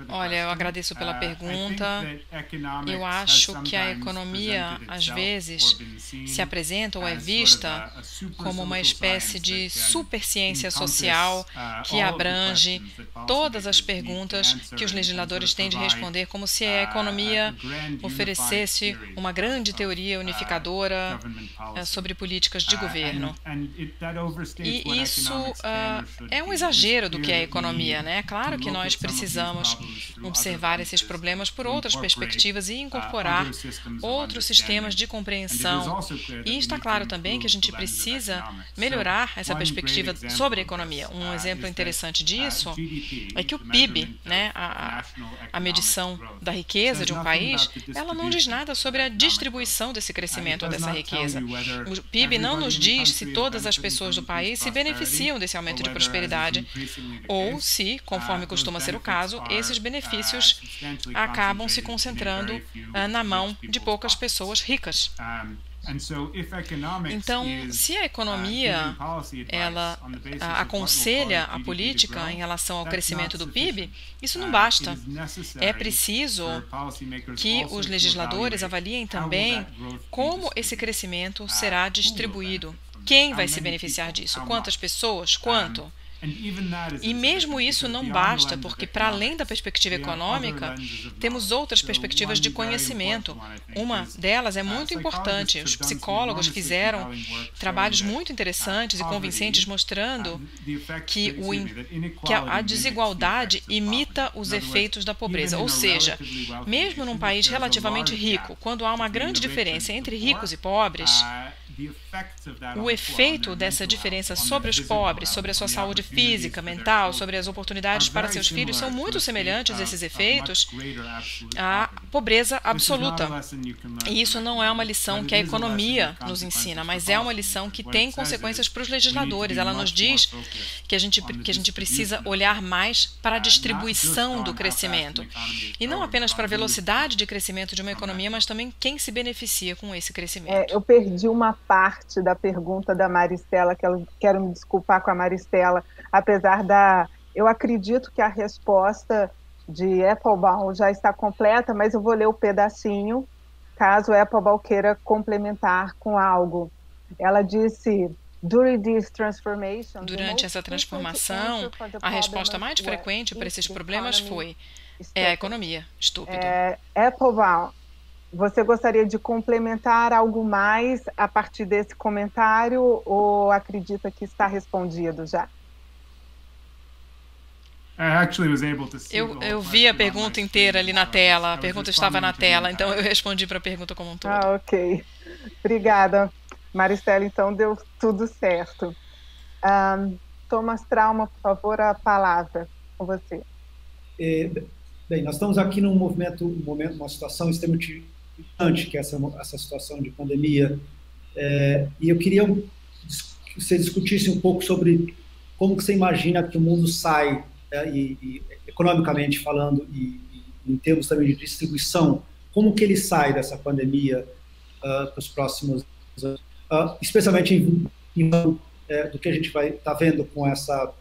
B: Olha, eu agradeço pela pergunta. Eu acho que a economia, às vezes, se apresenta ou é vista como uma espécie de superciência social que abrange todas as perguntas que os legisladores têm de responder, como se a economia oferecesse uma grande teoria unificadora sobre políticas de governo. E isso é um exagero do que é a economia, né? Claro que nós precisamos observar esses problemas por outras perspectivas e incorporar outros sistemas de compreensão. E está claro também que a gente precisa melhorar essa perspectiva sobre a economia. Um exemplo interessante disso é que o PIB, né, a medição da riqueza de um país, ela não diz nada sobre a distribuição desse crescimento, dessa riqueza. O PIB não nos diz se todas as pessoas do país se beneficiam desse aumento de prosperidade ou se, conforme costuma ser o caso, esses benefícios acabam se concentrando na mão de poucas pessoas ricas. Então, se a economia ela aconselha a política em relação ao crescimento do PIB, isso não basta. É preciso que os legisladores avaliem também como esse crescimento será distribuído. Quem vai se beneficiar disso? Quantas pessoas? Quanto? E mesmo isso não basta, porque para além da perspectiva econômica, temos outras perspectivas de conhecimento. Uma delas é muito importante. Os psicólogos fizeram trabalhos muito interessantes e convincentes mostrando que a desigualdade imita os efeitos da pobreza. Ou seja, mesmo num país relativamente rico, quando há uma grande diferença entre ricos e pobres, o efeito dessa diferença sobre os pobres, sobre a sua saúde física, mental, sobre as oportunidades para seus filhos, são muito semelhantes, esses efeitos, à pobreza absoluta. E isso não é uma lição que a economia nos ensina, mas é uma lição que tem consequências para os legisladores. Ela nos diz que a gente precisa olhar mais para a distribuição do crescimento. E não apenas para a velocidade de crescimento de uma economia, mas também quem se beneficia com esse crescimento.
A: Eu perdi uma parte da pergunta da Maristela, que eu quero me desculpar com a Maristela, apesar eu acredito que a resposta de Applebaum já está completa, mas eu vou ler o pedacinho, caso Applebaum queira complementar com algo. Ela disse:
B: durante essa transformação, a resposta mais frequente para esses problemas foi: é a economia, estúpido.
A: Applebaum, Você gostaria de complementar algo mais a partir desse comentário ou acredita que está respondido já?
B: Eu vi a pergunta inteira ali na tela, a pergunta estava na tela, então eu respondi para a pergunta como um todo.
A: Ok. Obrigada, Maristela. Então deu tudo certo. Thomas Trauma, por favor, a palavra com você.
C: Bem, nós estamos aqui num uma situação extremamente importante, que é essa situação de pandemia, e eu queria que você discutisse um pouco sobre como que você imagina que o mundo sai, e economicamente falando, e em termos também de distribuição, como que ele sai dessa pandemia para os próximos anos, especialmente do que a gente vai estar vendo com essa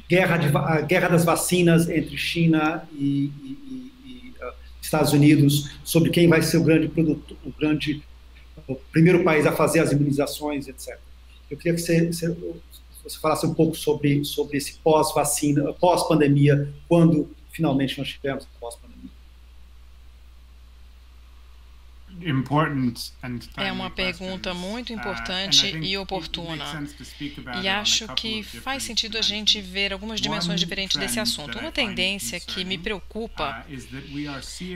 C: guerra das vacinas entre China e Estados Unidos, sobre quem vai ser o grande produto, o primeiro país a fazer as imunizações, etc. Eu queria que você falasse um pouco sobre esse pós-vacina, pós-pandemia, quando finalmente nós tivermos a pós-pandemia.
B: É uma pergunta muito importante e oportuna. E acho que faz sentido a gente ver algumas dimensões diferentes desse assunto. Uma tendência que me preocupa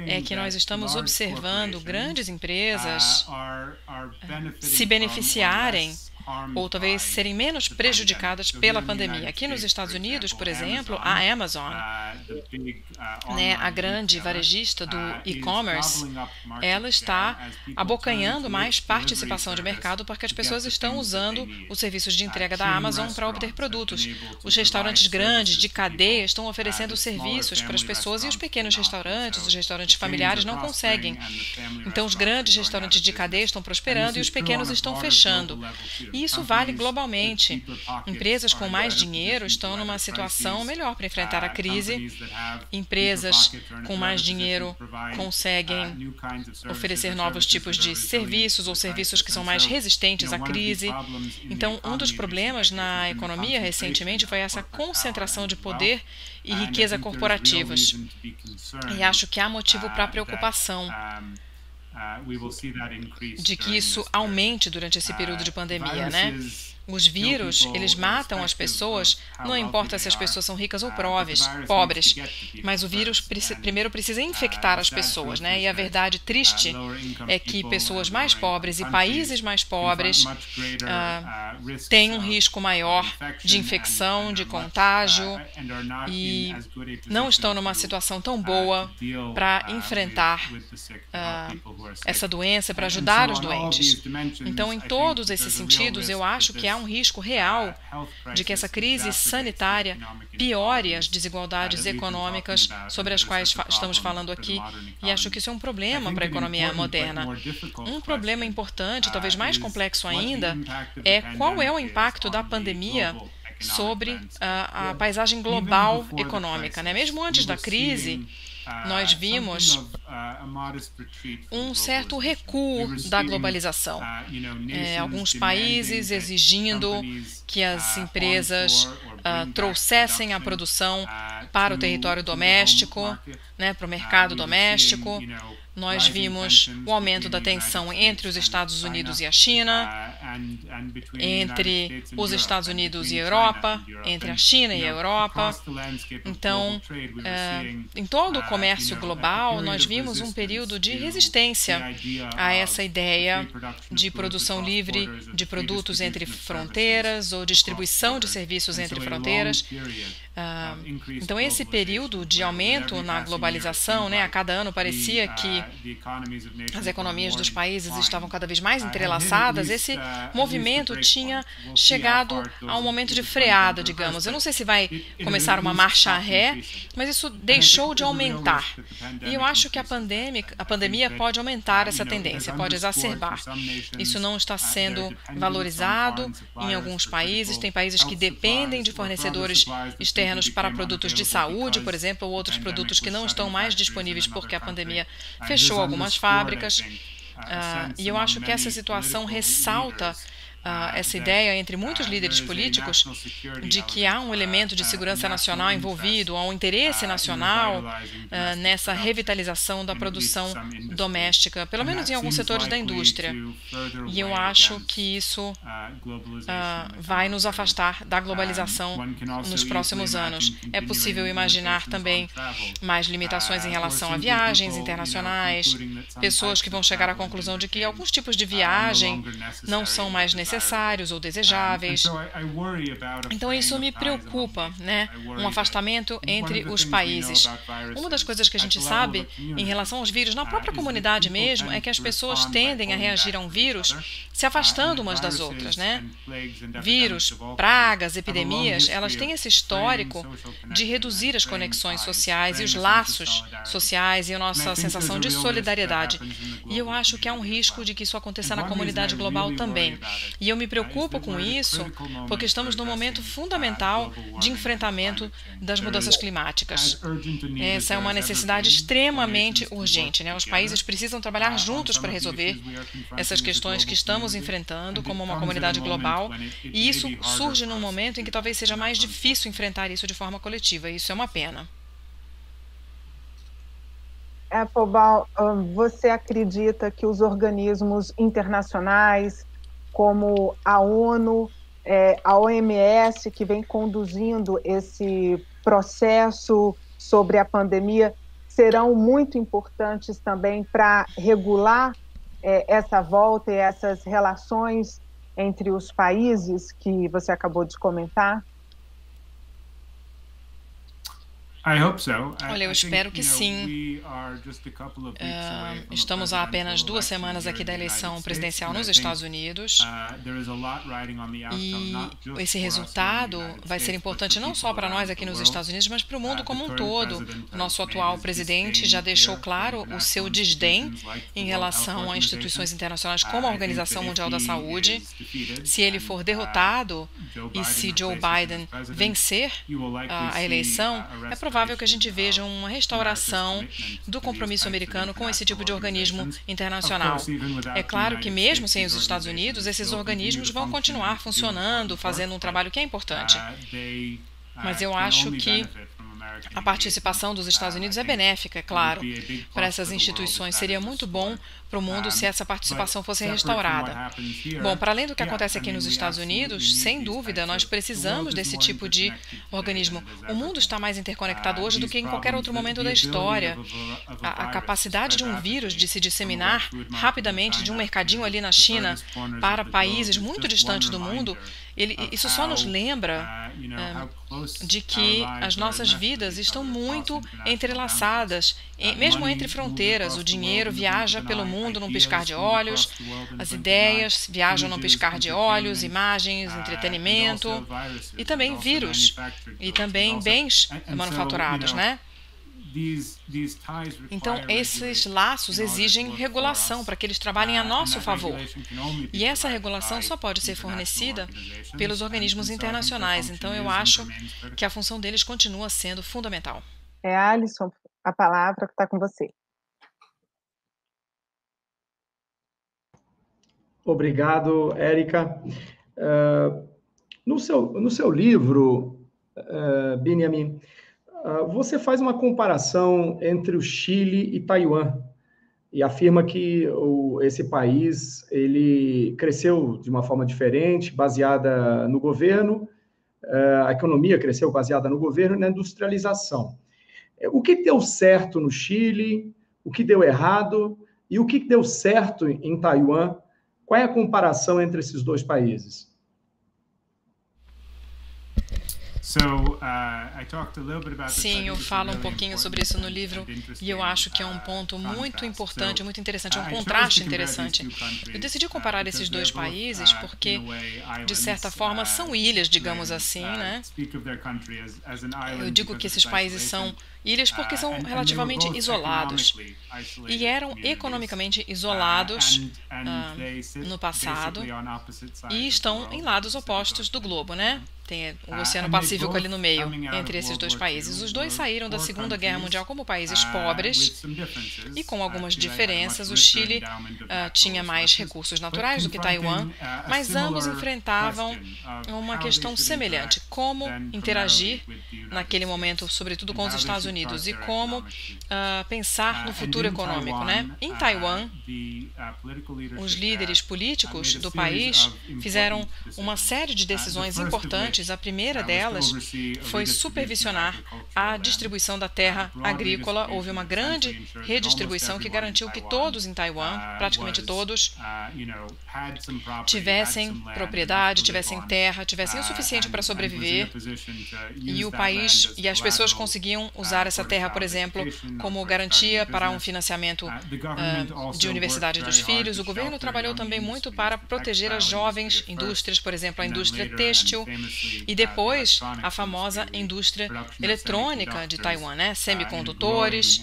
B: é que nós estamos observando grandes empresas se beneficiarem ou talvez serem menos prejudicadas pela pandemia. Aqui nos Estados Unidos, por exemplo, a Amazon, a grande varejista do e-commerce, ela está abocanhando mais participação de mercado porque as pessoas estão usando os serviços de entrega da Amazon para obter produtos. Os restaurantes grandes, de cadeia, estão oferecendo serviços para as pessoas e os pequenos restaurantes, os restaurantes familiares não conseguem. Então, os grandes restaurantes de cadeia estão prosperando e os pequenos estão fechando. E isso vale globalmente. Empresas com mais dinheiro estão numa situação melhor para enfrentar a crise. Empresas com mais dinheiro conseguem oferecer novos tipos de serviços ou serviços que são mais resistentes à crise. Então, um dos problemas na economia recentemente foi essa concentração de poder e riqueza corporativas. E acho que há motivo para preocupação de que isso aumente durante esse período de pandemia, né? Os vírus, eles matam as pessoas, não importa se as pessoas são ricas ou pobres, mas o vírus primeiro precisa infectar as pessoas, né? E a verdade triste é que pessoas mais pobres e países mais pobres têm um risco maior de infecção, de contágio e não estão numa situação tão boa para enfrentar essa doença, para ajudar os doentes. Então, em todos esses sentidos, eu acho que há um risco real de que essa crise sanitária piore as desigualdades econômicas sobre as quais estamos falando aqui, e acho que isso é um problema para a economia moderna. Um problema importante, talvez mais complexo ainda, é qual é o impacto da pandemia sobre a paisagem global econômica, né? Mesmo antes da crise, nós vimos um certo recuo da globalização. Alguns países exigindo que as empresas trouxessem a produção para o território doméstico, né, para o mercado doméstico. Nós vimos o aumento da tensão entre os Estados Unidos e a China, entre os Estados Unidos e a Europa, entre a China e a Europa. Então, em todo o comércio global, nós vimos um período de resistência a essa ideia de produção livre de produtos entre fronteiras ou distribuição de serviços entre fronteiras. Então, esse período de aumento na globalização, né, a cada ano parecia que as economias dos países estavam cada vez mais entrelaçadas, esse movimento tinha chegado a um momento de freada, digamos. Eu não sei se vai começar uma marcha ré, mas isso deixou de aumentar. E eu acho que a pandemia pode aumentar essa tendência, pode exacerbar. Isso não está sendo valorizado em alguns países. Tem países que dependem de fornecedores externos para produtos de saúde, por exemplo, ou outros produtos que não estão mais disponíveis porque a pandemia fechou algumas fábricas. E eu acho que essa situação ressalta essa ideia entre muitos líderes políticos de que há um elemento de segurança nacional envolvido, há um interesse nacional nessa revitalização da produção doméstica, pelo menos em alguns setores da indústria. E eu acho que isso vai nos afastar da globalização nos próximos anos. É possível imaginar também mais limitações em relação a viagens internacionais, pessoas que vão chegar à conclusão de que alguns tipos de viagem não são mais necessários ou desejáveis. Então isso me preocupa, né? Um afastamento entre os países. Uma das coisas que a gente sabe em relação aos vírus, na própria comunidade mesmo, é que as pessoas tendem a reagir a um vírus se afastando umas das outras, né? Vírus, pragas, epidemias, elas têm esse histórico de reduzir as conexões sociais e os laços sociais e a nossa sensação de solidariedade. E eu acho que há um risco de que isso aconteça na comunidade global também. E eu me preocupo com isso porque estamos num momento fundamental de enfrentamento das mudanças climáticas. Essa é uma necessidade extremamente urgente, né? Os países precisam trabalhar juntos para resolver essas questões que estamos enfrentando como uma comunidade global, e isso surge num momento em que talvez seja mais difícil enfrentar isso de forma coletiva, e isso é uma pena.
A: Applebaum, você acredita que os organismos internacionais, como a ONU, a OMS, que vem conduzindo esse processo sobre a pandemia, serão muito importantes também para regular essa volta e essas relações entre os países que você acabou de comentar?
B: Olha, eu espero que sim. Estamos há apenas 2 semanas aqui da eleição presidencial nos Estados Unidos e esse resultado vai ser importante não só para nós aqui nos Estados Unidos, mas para o mundo como um todo. O nosso atual presidente já deixou claro o seu desdém em relação a instituições internacionais como a Organização Mundial da Saúde. Se ele for derrotado e se Joe Biden vencer a eleição, é provável que a gente veja uma restauração do compromisso americano com esse tipo de organismo internacional. É claro que mesmo sem os Estados Unidos, esses organismos vão continuar funcionando, fazendo um trabalho que é importante. Mas eu acho que a participação dos Estados Unidos é benéfica, é claro, para essas instituições. Seria muito bom para o mundo se essa participação fosse restaurada. Bom, para além do que acontece aqui nos Estados Unidos, sem dúvida, nós precisamos desse tipo de organismo. O mundo está mais interconectado hoje do que em qualquer outro momento da história. A capacidade de um vírus de se disseminar rapidamente de um mercadinho ali na China para países muito distantes do mundo, isso só nos lembra de que as nossas vidas estão muito entrelaçadas, mesmo entre fronteiras. O dinheiro viaja pelo mundo num piscar de olhos, as ideias viajam num piscar de olhos, imagens, entretenimento, e também vírus, e também bens manufaturados, né? Então, esses laços exigem regulação para que eles trabalhem a nosso favor. E essa regulação só pode ser fornecida pelos organismos internacionais. Então, eu acho que a função deles continua sendo fundamental.
A: Alisson, a palavra está com você.
D: Obrigado, Érica. No seu livro, Benjamin, você faz uma comparação entre o Chile e Taiwan e afirma que esse país ele cresceu de uma forma diferente, baseada no governo, a economia cresceu baseada no governo e na industrialização. O que deu certo no Chile, o que deu errado e o que deu certo em Taiwan? Qual é a comparação entre esses dois países?
B: Sim, eu falo um pouquinho sobre isso no livro e eu acho que é um ponto muito importante, muito interessante, é um contraste interessante. Eu decidi comparar esses dois países porque, de certa forma, são ilhas, digamos assim, né? Eu digo que esses países são ilhas porque são relativamente isolados e eram economicamente isolados no passado e estão em lados opostos do globo, né? Tem o Oceano Pacífico ali no meio, entre esses dois países. Os dois saíram da Segunda Guerra Mundial como países pobres e com algumas diferenças. O Chile tinha mais recursos naturais do que Taiwan, mas ambos enfrentavam uma questão semelhante: como interagir naquele momento, sobretudo com os Estados Unidos, e como pensar no futuro econômico, né? Em Taiwan, os líderes políticos do país fizeram uma série de decisões importantes. A primeira delas foi supervisionar a distribuição da terra agrícola. Houve uma grande redistribuição que garantiu que todos em Taiwan, praticamente todos, tivessem propriedade, tivessem terra, tivessem o suficiente para sobreviver, e o país e as pessoas conseguiam usar essa terra, por exemplo, como garantia para um financiamento de universidade dos filhos. O governo trabalhou também muito para proteger as jovens indústrias, por exemplo, a indústria têxtil, e depois a famosa indústria eletrônica de Taiwan, né? Semicondutores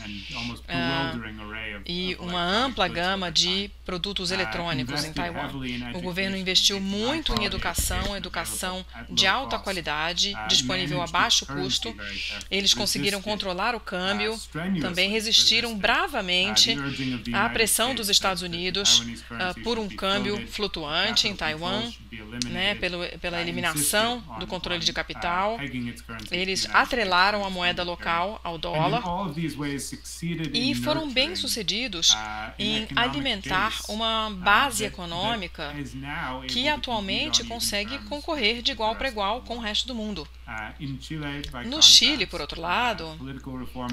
B: e uma ampla gama de produtos eletrônicos em Taiwan. O governo investiu muito em educação de alta qualidade, disponível a baixo custo. Eles conseguiram controlar o câmbio, também resistiram bravamente à pressão dos Estados Unidos por um câmbio flutuante em Taiwan, né, pela eliminação do controle de capital. Eles atrelaram a moeda local ao dólar e foram bem-sucedidos em alimentar uma base econômica que atualmente consegue concorrer de igual para igual com o resto do mundo. No Chile, por outro lado,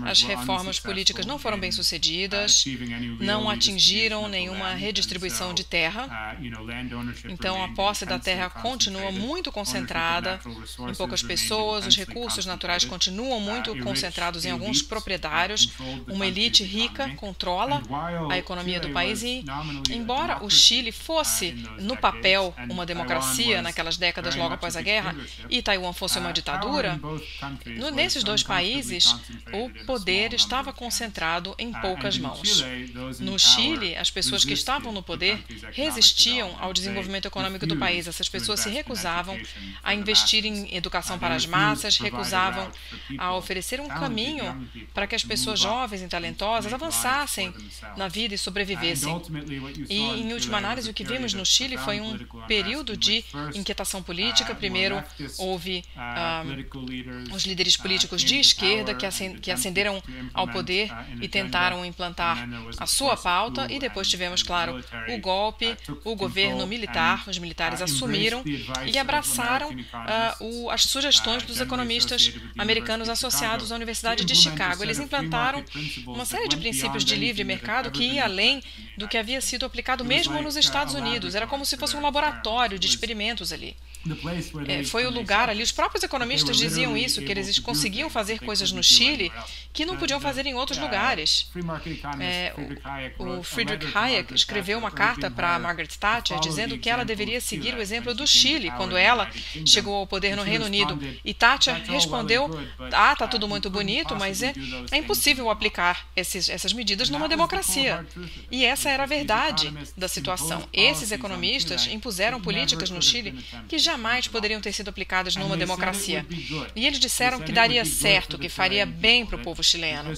B: as reformas políticas não foram bem-sucedidas, não atingiram nenhuma redistribuição de terra, então a posse da terra continua muito concentrada em poucas pessoas, os recursos naturais continuam muito concentrados em alguns proprietários, uma elite rica controla a economia do país e, embora o Chile fosse, no papel, uma democracia naquelas décadas logo após a guerra, e Taiwan fosse uma ditadura, nesses dois países o poder estava concentrado em poucas mãos. No Chile, as pessoas que estavam no poder resistiam ao desenvolvimento econômico do país. Essas pessoas se recusavam a investir em educação para as massas, recusavam a oferecer um caminho para que as pessoas jovens e talentosas avançassem na vida e sobrevivessem. E, em última análise, o que vimos no Chile foi um período de inquietação política. Primeiro, houve os líderes políticos de esquerda que ascenderam ao poder e tentaram implantar a sua pauta, e depois tivemos, claro, o golpe, o governo militar, os militares assumiram e abraçaram as sugestões dos economistas americanos associados à Universidade de Chicago. Eles implantaram uma série de princípios de livre mercado que ia além do que havia sido aplicado mesmo nos Estados Unidos. Era como se fosse um laboratório de experimentos ali. Foi o lugar ali, os próprios economistas diziam isso, que eles conseguiam fazer coisas no Chile que não podiam fazer em outros lugares. O Friedrich Hayek escreveu uma carta para Margaret Thatcher dizendo que ela deveria seguir o exemplo do Chile quando ela chegou ao poder no Reino Unido. E Thatcher respondeu: tá tudo muito bonito, mas é impossível aplicar essas medidas numa democracia. E essa era a verdade da situação. Esses economistas impuseram políticas no Chile que jamais poderiam ter sido aplicadas numa democracia. E eles disseram que daria certo, que faria bem para o povo chileno,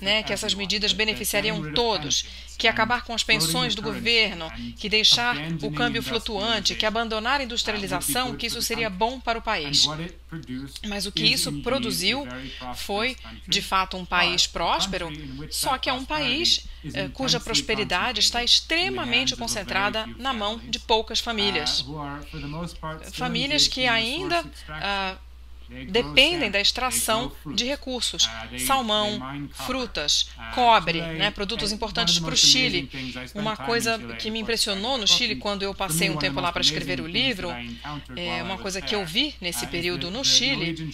B: né? Que essas medidas beneficiariam todos, que acabar com as pensões do governo, que deixar o câmbio flutuante, que abandonar a industrialização, que isso seria bom para o país. Mas o que isso produziu foi, de fato, um país próspero, só que é um país cuja prosperidade está extremamente concentrada na mão de poucas famílias. Famílias que ainda dependem da extração de recursos, salmão, frutas, cobre, né, produtos importantes para o Chile. Uma coisa que me impressionou no Chile quando eu passei um tempo lá para escrever o livro, uma coisa que eu vi nesse período no Chile,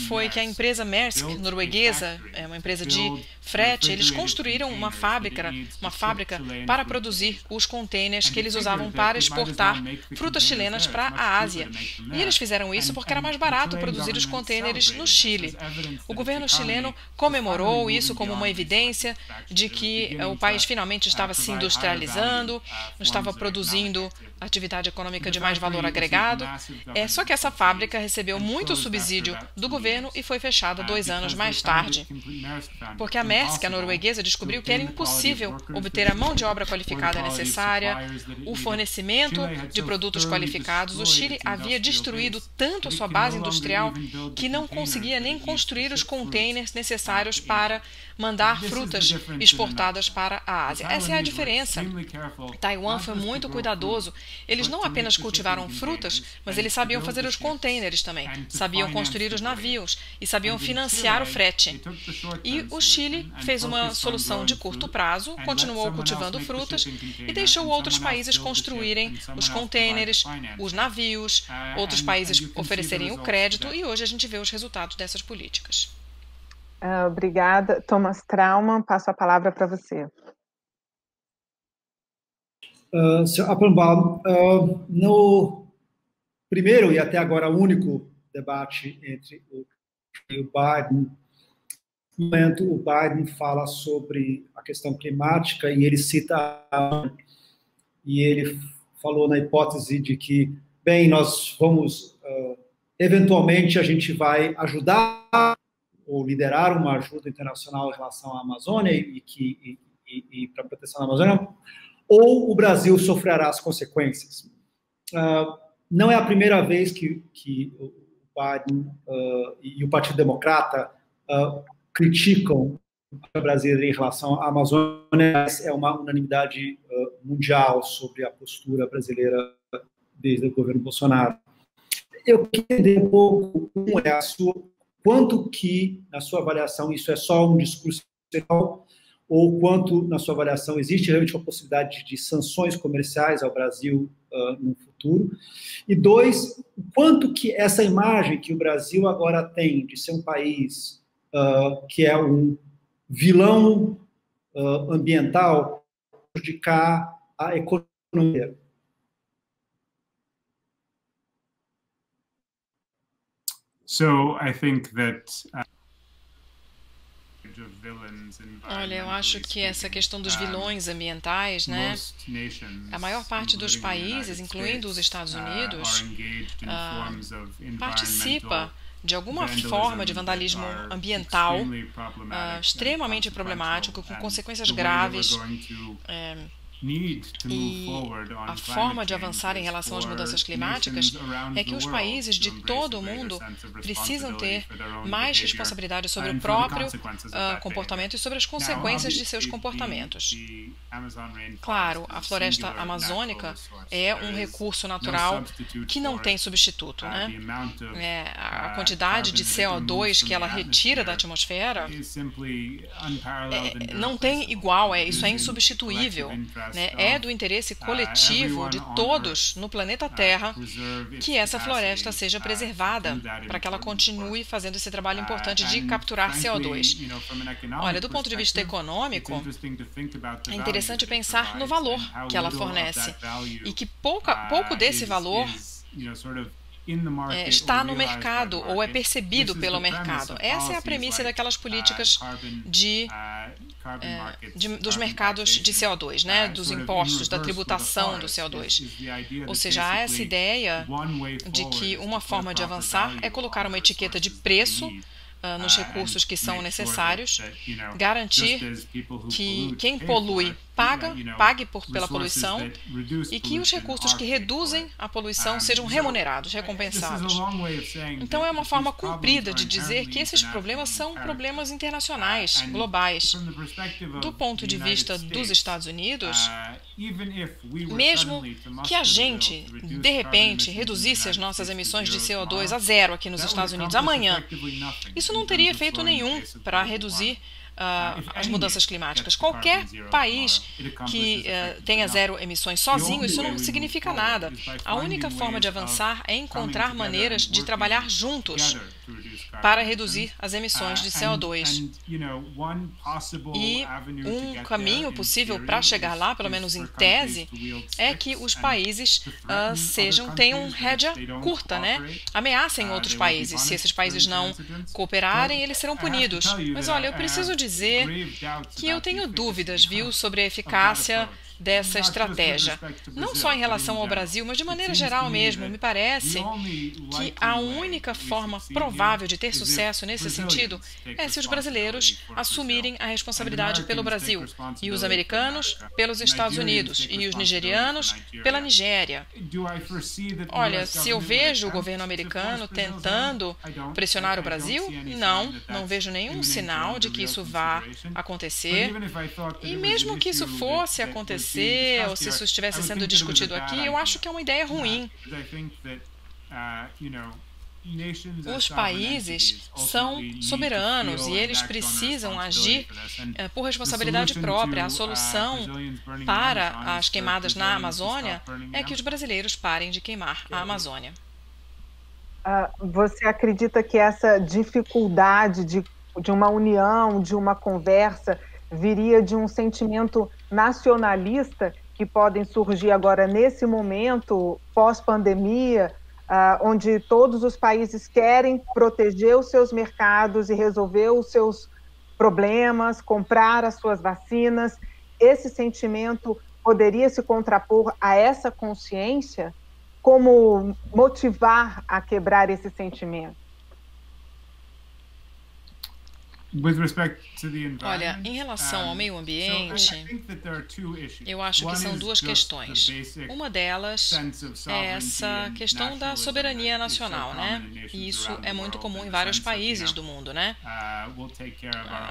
B: foi que a empresa Maersk, norueguesa, uma empresa de frete, eles construíram uma fábrica para produzir os contêineres que eles usavam para exportar frutas chilenas para a Ásia. E eles fizeram isso porque era mais barato produzir os contêineres no Chile. O governo chileno comemorou isso como uma evidência de que o país finalmente estava se industrializando, estava produzindo atividade econômica de mais valor agregado. Só que essa fábrica recebeu muito subsídio do governo e foi fechada 2 anos mais tarde, porque a Maersk, a norueguesa, descobriu que era impossível obter a mão de obra qualificada necessária, o fornecimento de produtos qualificados. O Chile havia destruído tanto a sua base industrial que não conseguia nem construir os containers necessários para mandar frutas exportadas para a Ásia. Essa é a diferença. Taiwan foi muito cuidadoso. Eles não apenas cultivaram frutas, mas eles sabiam fazer os containers também, sabiam construir os navios e sabiam financiar o frete. E o Chile fez uma solução de curto prazo, continuou cultivando frutas e deixou outros países construírem os containers, os navios, outros países oferecerem o crédito, e hoje a gente vê os resultados dessas políticas.
A: Obrigada. Thomas Trauman, passo a palavra para você.
C: Sr. Appelbaum, no primeiro e até agora único debate entre o Biden, no momento o Biden fala sobre a questão climática e ele cita e ele falou na hipótese de que, bem, nós vamos, eventualmente a gente vai ajudar ou liderar uma ajuda internacional em relação à Amazônia e para a proteção da Amazônia, ou o Brasil sofrerá as consequências. Não é a primeira vez que o Biden e o Partido Democrata criticam o Brasil em relação à Amazônia. É uma unanimidade mundial sobre a postura brasileira desde o governo Bolsonaro. Eu queria entender um pouco quanto que, na sua avaliação, isso é só um discurso geral, ou quanto, na sua avaliação, existe realmente uma possibilidade de sanções comerciais ao Brasil no futuro. E 2, quanto que essa imagem que o Brasil agora tem de ser um país que é um vilão ambiental, prejudicar a economia.
E: So I think that
B: Olha, eu acho que essa questão dos vilões ambientais, né? A maior parte dos países, incluindo os Estados Unidos, participa de alguma forma de vandalismo ambiental extremamente problemático, com consequências graves. E a forma de avançar em relação às mudanças climáticas é que os países de todo o mundo precisam ter mais responsabilidade sobre o próprio comportamento e sobre as consequências de seus comportamentos. Claro, a floresta amazônica é um recurso natural que não tem substituto, né? A quantidade de CO2 que ela retira da atmosfera não tem igual, isso é insubstituível. É do interesse coletivo de todos no planeta Terra que essa floresta seja preservada, para que ela continue fazendo esse trabalho importante de capturar CO2. Olha, do ponto de vista econômico, é interessante pensar no valor que ela fornece e que pouco desse valor está no mercado ou é percebido pelo mercado. Essa é a premissa daquelas políticas dos mercados de CO2, né? Dos impostos, da tributação do CO2. Ou seja, há essa ideia de que uma forma de avançar é colocar uma etiqueta de preço nos recursos que são necessários, garantir que quem polui pague pela poluição e que os recursos que reduzem a poluição sejam remunerados, recompensados. Então é uma forma comprida de dizer que esses problemas são problemas internacionais, globais. Do ponto de vista dos Estados Unidos, mesmo que a gente, de repente, reduzisse as nossas emissões de CO2 a zero aqui nos Estados Unidos amanhã, isso não teria efeito nenhum para reduzir as mudanças climáticas. Qualquer país que tenha zero emissões sozinho, isso não significa nada. A única forma de avançar é encontrar maneiras de trabalhar juntos para reduzir as emissões de CO2. E um caminho possível para chegar lá, pelo menos em tese, é que os países tenham rédea curta, né? Ameacem outros países. Se esses países não cooperarem, eles serão punidos. Mas olha, eu preciso dizer que eu tenho dúvidas, viu, sobre a eficácia dessa estratégia. Não só em relação ao Brasil, mas de maneira geral mesmo. Me parece que a única forma provável de ter sucesso nesse sentido é se os brasileiros assumirem a responsabilidade pelo Brasil, e os americanos pelos Estados Unidos, e os nigerianos pela Nigéria. Olha, se eu vejo o governo americano tentando pressionar o Brasil, não vejo nenhum sinal de que isso vá acontecer. E mesmo que isso fosse acontecer, ou se isso estivesse sendo discutido aqui, eu acho que é uma ideia ruim. Os países são soberanos e eles precisam agir por responsabilidade própria. A solução para as queimadas na Amazônia é que os brasileiros parem de queimar a Amazônia.
A: Você acredita que essa dificuldade de uma união, de uma conversa, viria de um sentimento nacionalista que podem surgir agora nesse momento, pós-pandemia, onde todos os países querem proteger os seus mercados e resolver os seus problemas, comprar as suas vacinas? Esse sentimento poderia se contrapor a essa consciência? Como motivar a quebrar esse sentimento?
B: Olha, em relação ao meio ambiente, eu acho que são duas questões. Uma delas é essa questão da soberania nacional, né? E isso é muito comum em vários países do mundo, né?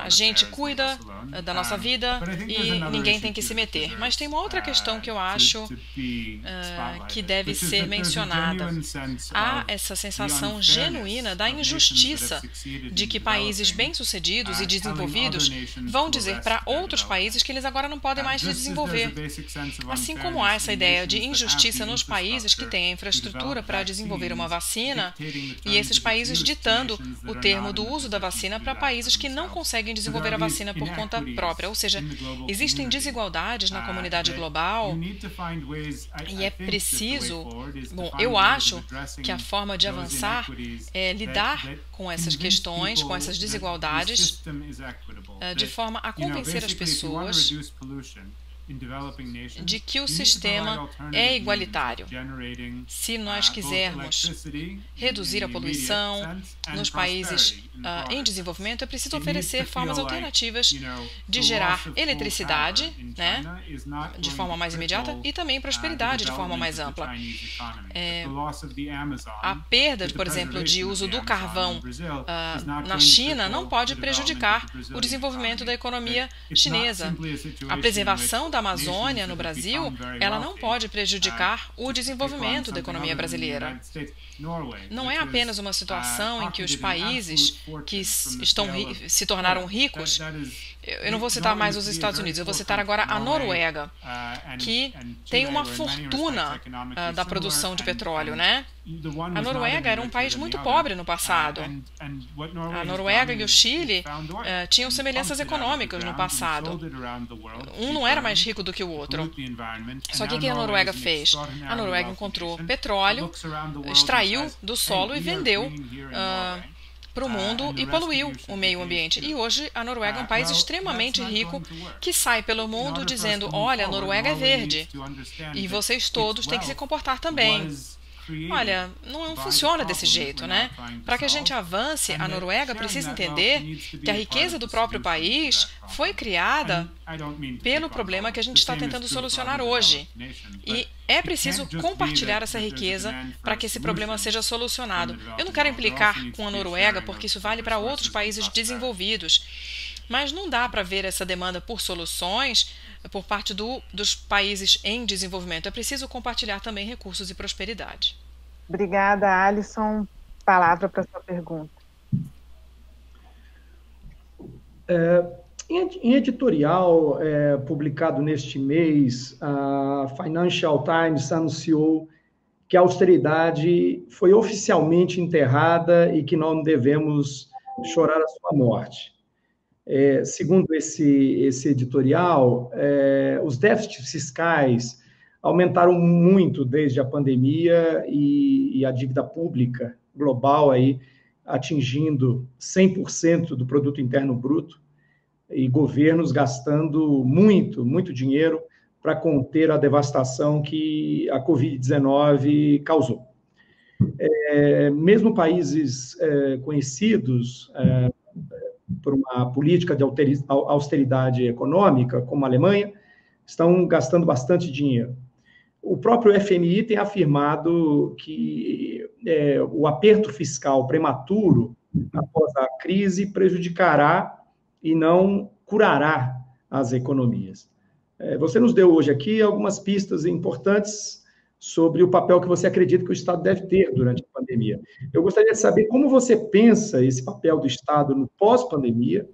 B: A gente cuida da nossa vida e ninguém tem que se meter. Mas tem uma outra questão que eu acho que deve ser mencionada. Há essa sensação genuína da injustiça de que países bem-sucedidos e desenvolvidos vão dizer para outros países que eles agora não podem mais se desenvolver. Assim como há essa ideia de injustiça nos países que têm a infraestrutura para desenvolver uma vacina e esses países ditando o termo do uso da vacina para países que não conseguem desenvolver a vacina por conta própria. Ou seja, existem desigualdades na comunidade global e é preciso... Bom, eu acho que a forma de avançar é lidar com essas questões, com essas desigualdades, de forma a convencer as pessoas de que o sistema é igualitário. Se nós quisermos reduzir a poluição nos países em desenvolvimento, é preciso oferecer formas alternativas de gerar eletricidade, né, de forma mais imediata, e também prosperidade de forma mais ampla. A perda, por exemplo, de uso do carvão na China não pode prejudicar o desenvolvimento da economia chinesa. A preservação da Amazônia no Brasil, ela não pode prejudicar o desenvolvimento da economia brasileira. Não é apenas uma situação em que os países que se tornaram ricos, eu não vou citar mais os Estados Unidos, eu vou citar agora a Noruega, que tem uma fortuna da produção de petróleo, né? A Noruega era um país muito pobre no passado. A Noruega e o Chile tinham semelhanças econômicas no passado. Um não era mais rico do que o outro. Só que o que a Noruega fez? A Noruega encontrou petróleo, extraiu do solo e vendeu para o mundo e poluiu o meio ambiente. E hoje a Noruega é um país extremamente rico que sai pelo mundo dizendo: olha, a Noruega é verde e vocês todos têm que se comportar também. Olha, não funciona desse jeito, né? Para que a gente avance, a Noruega precisa entender que a riqueza do próprio país foi criada pelo problema que a gente está tentando solucionar hoje. E é preciso compartilhar essa riqueza para que esse problema seja solucionado. Eu não quero implicar com a Noruega, porque isso vale para outros países desenvolvidos. Mas não dá para ver essa demanda por soluções por parte dos países em desenvolvimento. É preciso compartilhar também recursos e prosperidade.
A: Obrigada, Alisson. Palavra para a sua pergunta.
D: Em editorial publicado neste mês, a Financial Times anunciou que a austeridade foi oficialmente enterrada e que não devemos chorar a sua morte. Segundo esse editorial, os déficits fiscais aumentaram muito desde a pandemia e a dívida pública global aí atingindo 100% do produto interno bruto e governos gastando muito dinheiro para conter a devastação que a Covid-19 causou. Mesmo países conhecidos por uma política de austeridade econômica, como a Alemanha, estão gastando bastante dinheiro. O próprio FMI tem afirmado que o aperto fiscal prematuro após a crise prejudicará e não curará as economias. Você nos deu hoje aqui algumas pistas importantes sobre o papel que você acredita que o Estado deve ter durante a pandemia. Eu gostaria de saber como você pensa esse papel do Estado no pós-pandemia,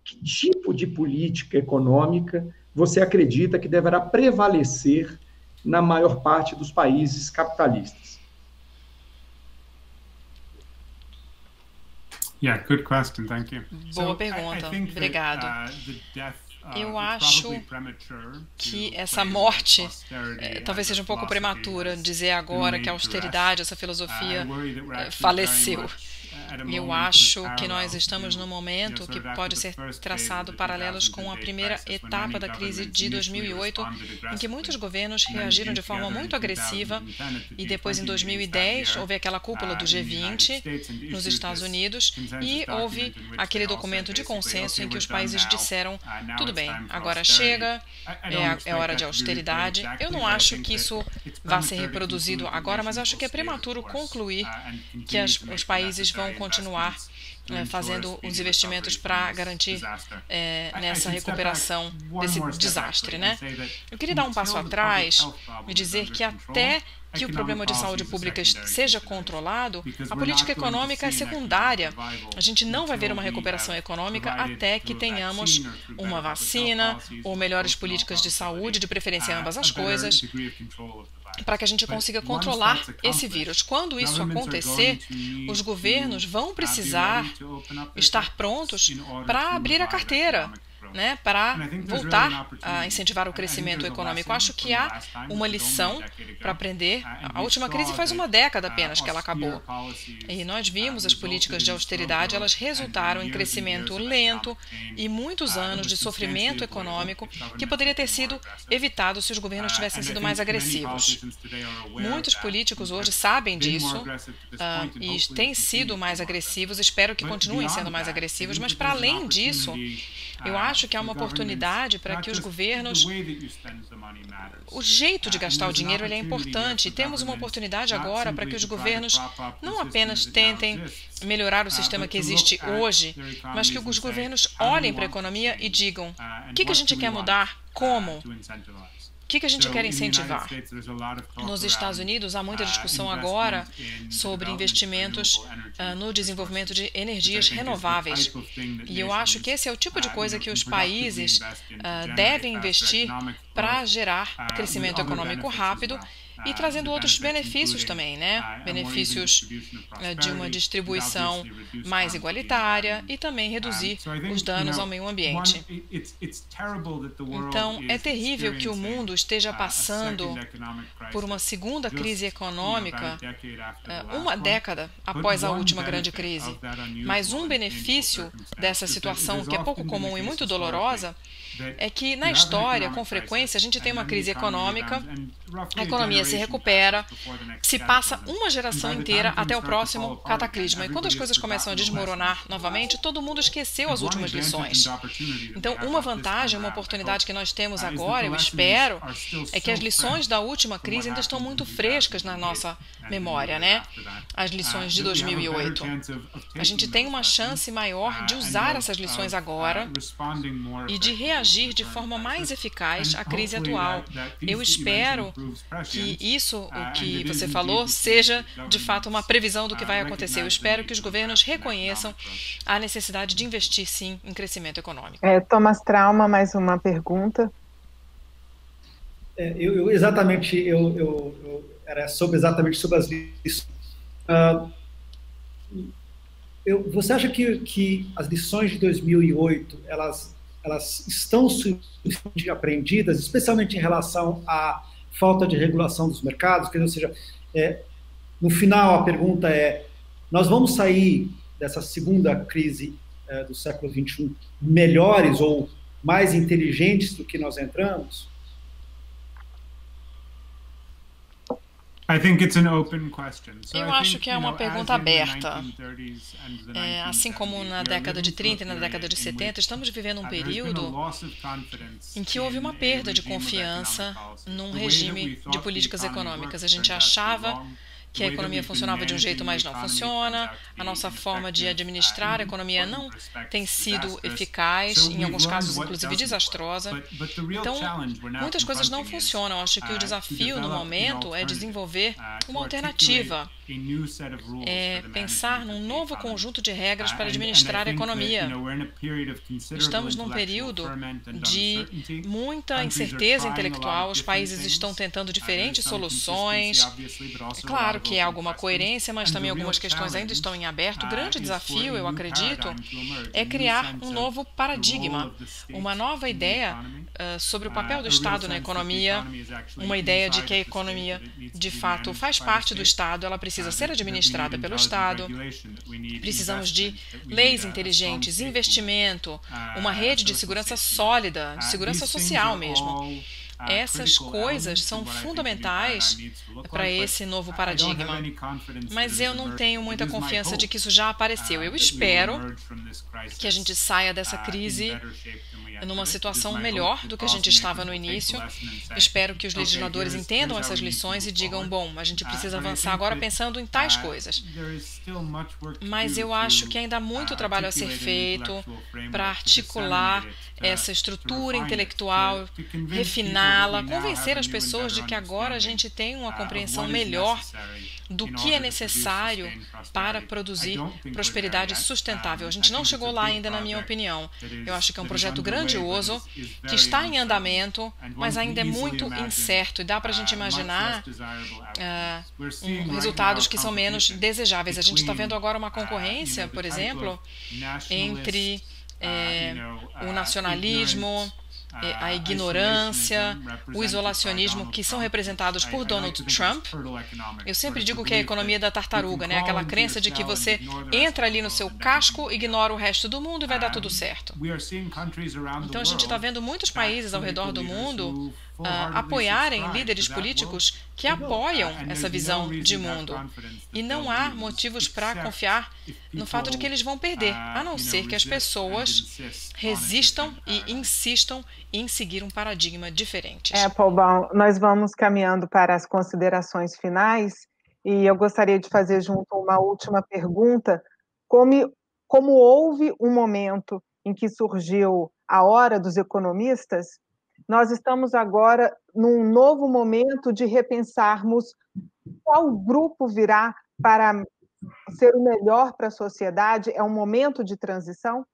D: que tipo de política econômica você acredita que deverá prevalecer na maior parte dos países capitalistas?
E: Yeah, good question, thank you.
B: Boa pergunta, obrigado. Eu acho que essa morte talvez seja um pouco prematura dizer agora que a austeridade, essa filosofia faleceu. Eu acho que nós estamos num momento que pode ser traçado paralelos com a primeira etapa da crise de 2008, em que muitos governos reagiram de forma muito agressiva, e depois, em 2010, houve aquela cúpula do G20 nos Estados Unidos, e houve aquele documento de consenso em que os países disseram, tudo bem, agora chega, é hora de austeridade. Eu não acho que isso vá ser reproduzido agora, mas acho que é prematuro concluir que os países vão continuar fazendo os investimentos para garantir nessa recuperação desse desastre, né? Eu queria dar um passo atrás e dizer que até que o problema de saúde pública seja controlado, a política econômica é secundária. A gente não vai ver uma recuperação econômica até que tenhamos uma vacina ou melhores políticas de saúde, de preferência ambas as coisas, para que a gente consiga controlar esse vírus. Quando isso acontecer, os governos vão precisar estar prontos para abrir a carteira, né, para voltar a incentivar o crescimento econômico. Acho que há uma lição para aprender. A última crise faz uma década apenas que ela acabou. E nós vimos as políticas de austeridade, elas resultaram em crescimento lento e muitos anos de sofrimento econômico que poderia ter sido evitado se os governos tivessem sido mais agressivos. Muitos políticos hoje sabem disso e têm sido mais agressivos. Espero que continuem sendo mais agressivos, mas para além disso, eu acho que há uma oportunidade para que os governos... O jeito de gastar o dinheiro ele é importante. E temos uma oportunidade agora para que os governos não apenas tentem melhorar o sistema que existe hoje, mas que os governos olhem para a economia e digam o que a gente quer mudar, como, o que a gente quer incentivar? Nos Estados Unidos, há muita discussão agora sobre investimentos no desenvolvimento de energias renováveis. E eu acho que esse é o tipo de coisa que os países devem investir para gerar crescimento econômico rápido e trazendo outros benefícios também, né? Benefícios de uma distribuição mais igualitária e também reduzir os danos ao meio ambiente. Então, é terrível que o mundo esteja passando por uma segunda crise econômica uma década após a última grande crise. Mas um benefício dessa situação, que é pouco comum e muito dolorosa, é que na história, com frequência, a gente tem uma crise econômica, a economia se recupera, se passa uma geração inteira até o próximo cataclisma. E quando as coisas começam a desmoronar novamente, todo mundo esqueceu as últimas lições. Então, uma vantagem, uma oportunidade que nós temos agora, eu espero, é que as lições da última crise ainda estão muito frescas na nossa memória, né? As lições de 2008. A gente tem uma chance maior de usar essas lições agora e de reagir de forma mais eficaz à crise atual. Eu espero que isso, o que você falou, seja de fato uma previsão do que vai acontecer. Eu espero que os governos reconheçam a necessidade de investir, sim, em crescimento econômico.
A: Thomas Trauma, mais uma pergunta.
C: era exatamente sobre as lições. Você acha que as lições de 2008, elas estão suficientemente aprendidas, especialmente em relação à falta de regulação dos mercados? Ou seja, no final a pergunta é, nós vamos sair dessa segunda crise do século XXI melhores ou mais inteligentes do que nós entramos?
B: Eu acho que é uma pergunta aberta. Assim como na década de 30 e na década de 70, estamos vivendo um período em que houve uma perda de confiança num regime de políticas econômicas. A gente achava que a economia funcionava de um jeito, mas não funciona. A nossa forma de administrar a economia não tem sido eficaz, em alguns casos, inclusive, desastrosa. Então, muitas coisas não funcionam. Eu acho que o desafio, no momento, é desenvolver uma alternativa. É pensar num novo conjunto de regras para administrar a economia. Estamos num período de muita incerteza intelectual. Os países estão tentando diferentes soluções. É claro que há alguma coerência, mas também algumas questões ainda estão em aberto. O grande desafio, eu acredito, é criar um novo paradigma, uma nova ideia sobre o papel do Estado na economia, uma ideia de que a economia, de fato, faz parte do Estado, ela precisa ser administrada pelo Estado. Precisamos de leis inteligentes, investimento, uma rede de segurança sólida, de segurança social mesmo. Essas coisas são fundamentais para esse novo paradigma. Mas eu não tenho muita confiança de que isso já apareceu. Eu espero que a gente saia dessa crise numa situação melhor do que a gente estava no início. Espero que os legisladores entendam essas lições e digam, bom, a gente precisa avançar agora pensando em tais coisas. Mas eu acho que ainda há muito trabalho a ser feito para articular essa estrutura intelectual, refiná-la, convencer as pessoas de que agora a gente tem uma compreensão melhor do que é necessário para produzir prosperidade sustentável. A gente não chegou lá ainda, na minha opinião. Eu acho que é um projeto grandioso, que está em andamento, mas ainda é muito incerto e dá para a gente imaginar resultados que são menos desejáveis. A gente está vendo agora uma concorrência, por exemplo, entre o nacionalismo, a ignorância, o isolacionismo, que são representados por Donald Trump. Eu sempre digo que é a economia da tartaruga, né? Aquela crença de que você entra ali no seu casco, ignora o resto do mundo e vai dar tudo certo. Então a gente está vendo muitos países ao redor do mundo apoiarem líderes políticos que apoiam essa visão de mundo. E não há motivos para confiar no fato de que eles vão perder, a não ser que as pessoas resistam e insistam em seguir um paradigma diferente.
A: Paul Baum, nós vamos caminhando para as considerações finais e eu gostaria de fazer junto uma última pergunta. Como houve um momento em que surgiu a hora dos economistas, nós estamos agora num novo momento de repensarmos qual grupo virá para ser o melhor para a sociedade. É um momento de transição?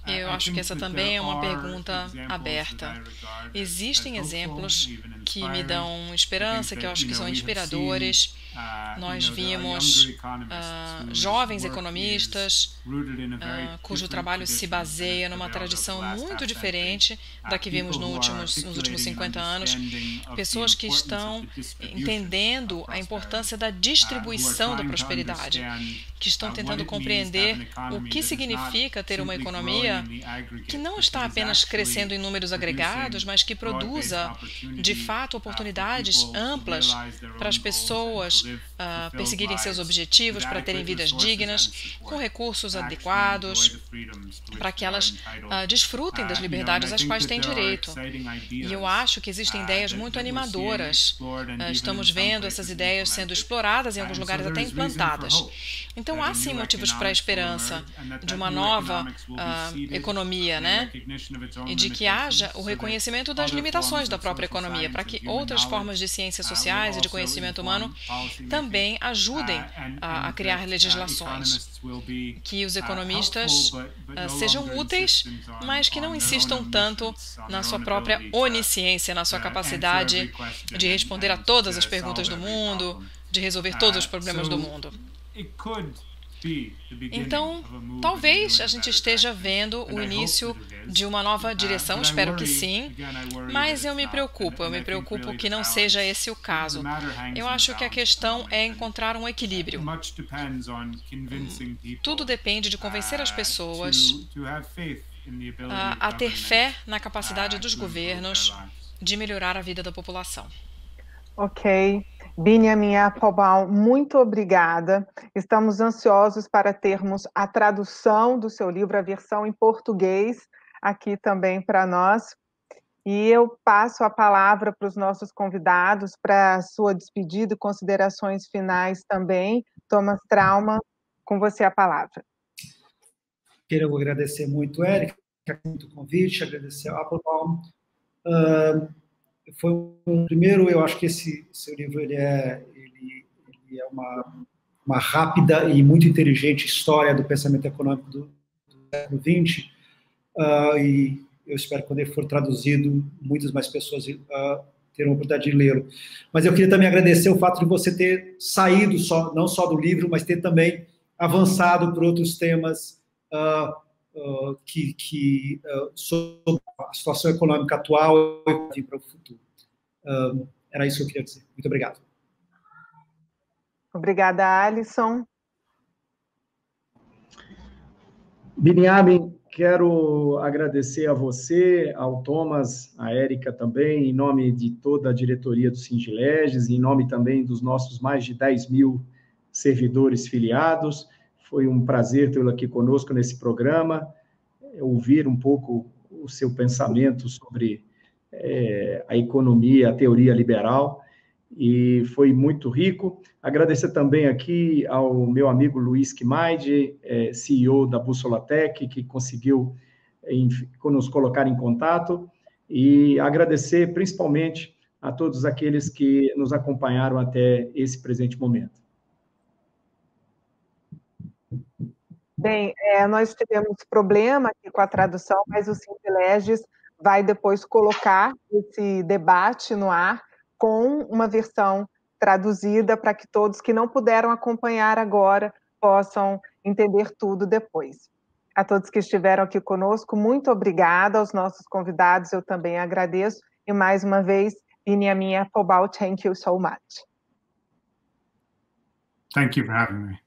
B: Eu acho que essa também é uma pergunta aberta. Existem exemplos que me dão esperança, que eu acho que são inspiradores. Nós vimos jovens economistas cujo trabalho se baseia numa tradição muito diferente da que vimos nos últimos 50 anos. Pessoas que estão entendendo a importância da distribuição da prosperidade, que estão tentando compreender o que significa ter uma economia que não está apenas crescendo em números agregados, mas que produza, de fato, oportunidades amplas para as pessoas perseguirem seus objetivos, para terem vidas dignas, com recursos adequados, para que elas desfrutem das liberdades às quais têm direito. E eu acho que existem ideias muito animadoras. Estamos vendo essas ideias sendo exploradas, em alguns lugares até implantadas. Então há sim motivos para a esperança de uma nova economia, né? E de que haja o reconhecimento das limitações da própria economia, para que outras formas de ciências sociais e de conhecimento humano também ajudem a criar legislações, que os economistas sejam úteis, mas que não insistam tanto na sua própria onisciência, na sua capacidade de responder a todas as perguntas do mundo, de resolver todos os problemas do mundo. Então, talvez a gente esteja vendo o início de uma nova direção, espero que sim, mas eu me preocupo que não seja esse o caso. Eu acho que a questão é encontrar um equilíbrio. Tudo depende de convencer as pessoas a ter fé na capacidade dos governos de melhorar a vida da população.
A: Ok. Binyamin Appelbaum, muito obrigada. Estamos ansiosos para termos a tradução do seu livro, a versão em português, aqui também para nós. E eu passo a palavra para os nossos convidados, para a sua despedida e considerações finais também. Thomas Traumann, com você a palavra.
C: Quero agradecer muito, Érica, muito convite, agradecer ao Appelbaum. Primeiro, eu acho que esse seu livro ele é uma rápida e muito inteligente história do pensamento econômico do século XX, e eu espero que quando ele for traduzido, muitas mais pessoas terão a oportunidade de lê-lo. Mas eu queria também agradecer o fato de você ter saído não só do livro, mas ter também avançado por outros temas sobre a situação econômica atual e para o futuro. Era isso que eu queria dizer. Muito obrigado.
A: Obrigada, Alisson.
D: Binyamin, quero agradecer a você, ao Thomas, a Érica também, em nome de toda a diretoria do Sindileges, em nome também dos nossos mais de 10 mil servidores filiados. Foi um prazer tê-lo aqui conosco nesse programa, ouvir um pouco o seu pensamento sobre a economia, a teoria liberal, e foi muito rico. Agradecer também aqui ao meu amigo Luiz Quimaide, CEO da Bússola Tech, que conseguiu nos colocar em contato, e agradecer principalmente a todos aqueles que nos acompanharam até esse presente momento.
A: Bem, nós tivemos problema aqui com a tradução, mas o Sindileges vai depois colocar esse debate no ar com uma versão traduzida para que todos que não puderam acompanhar agora possam entender tudo depois. A todos que estiveram aqui conosco, muito obrigada. Aos nossos convidados, eu também agradeço. E mais uma vez, Binyamin Appelbaum, thank you so much.
E: Thank you for having me.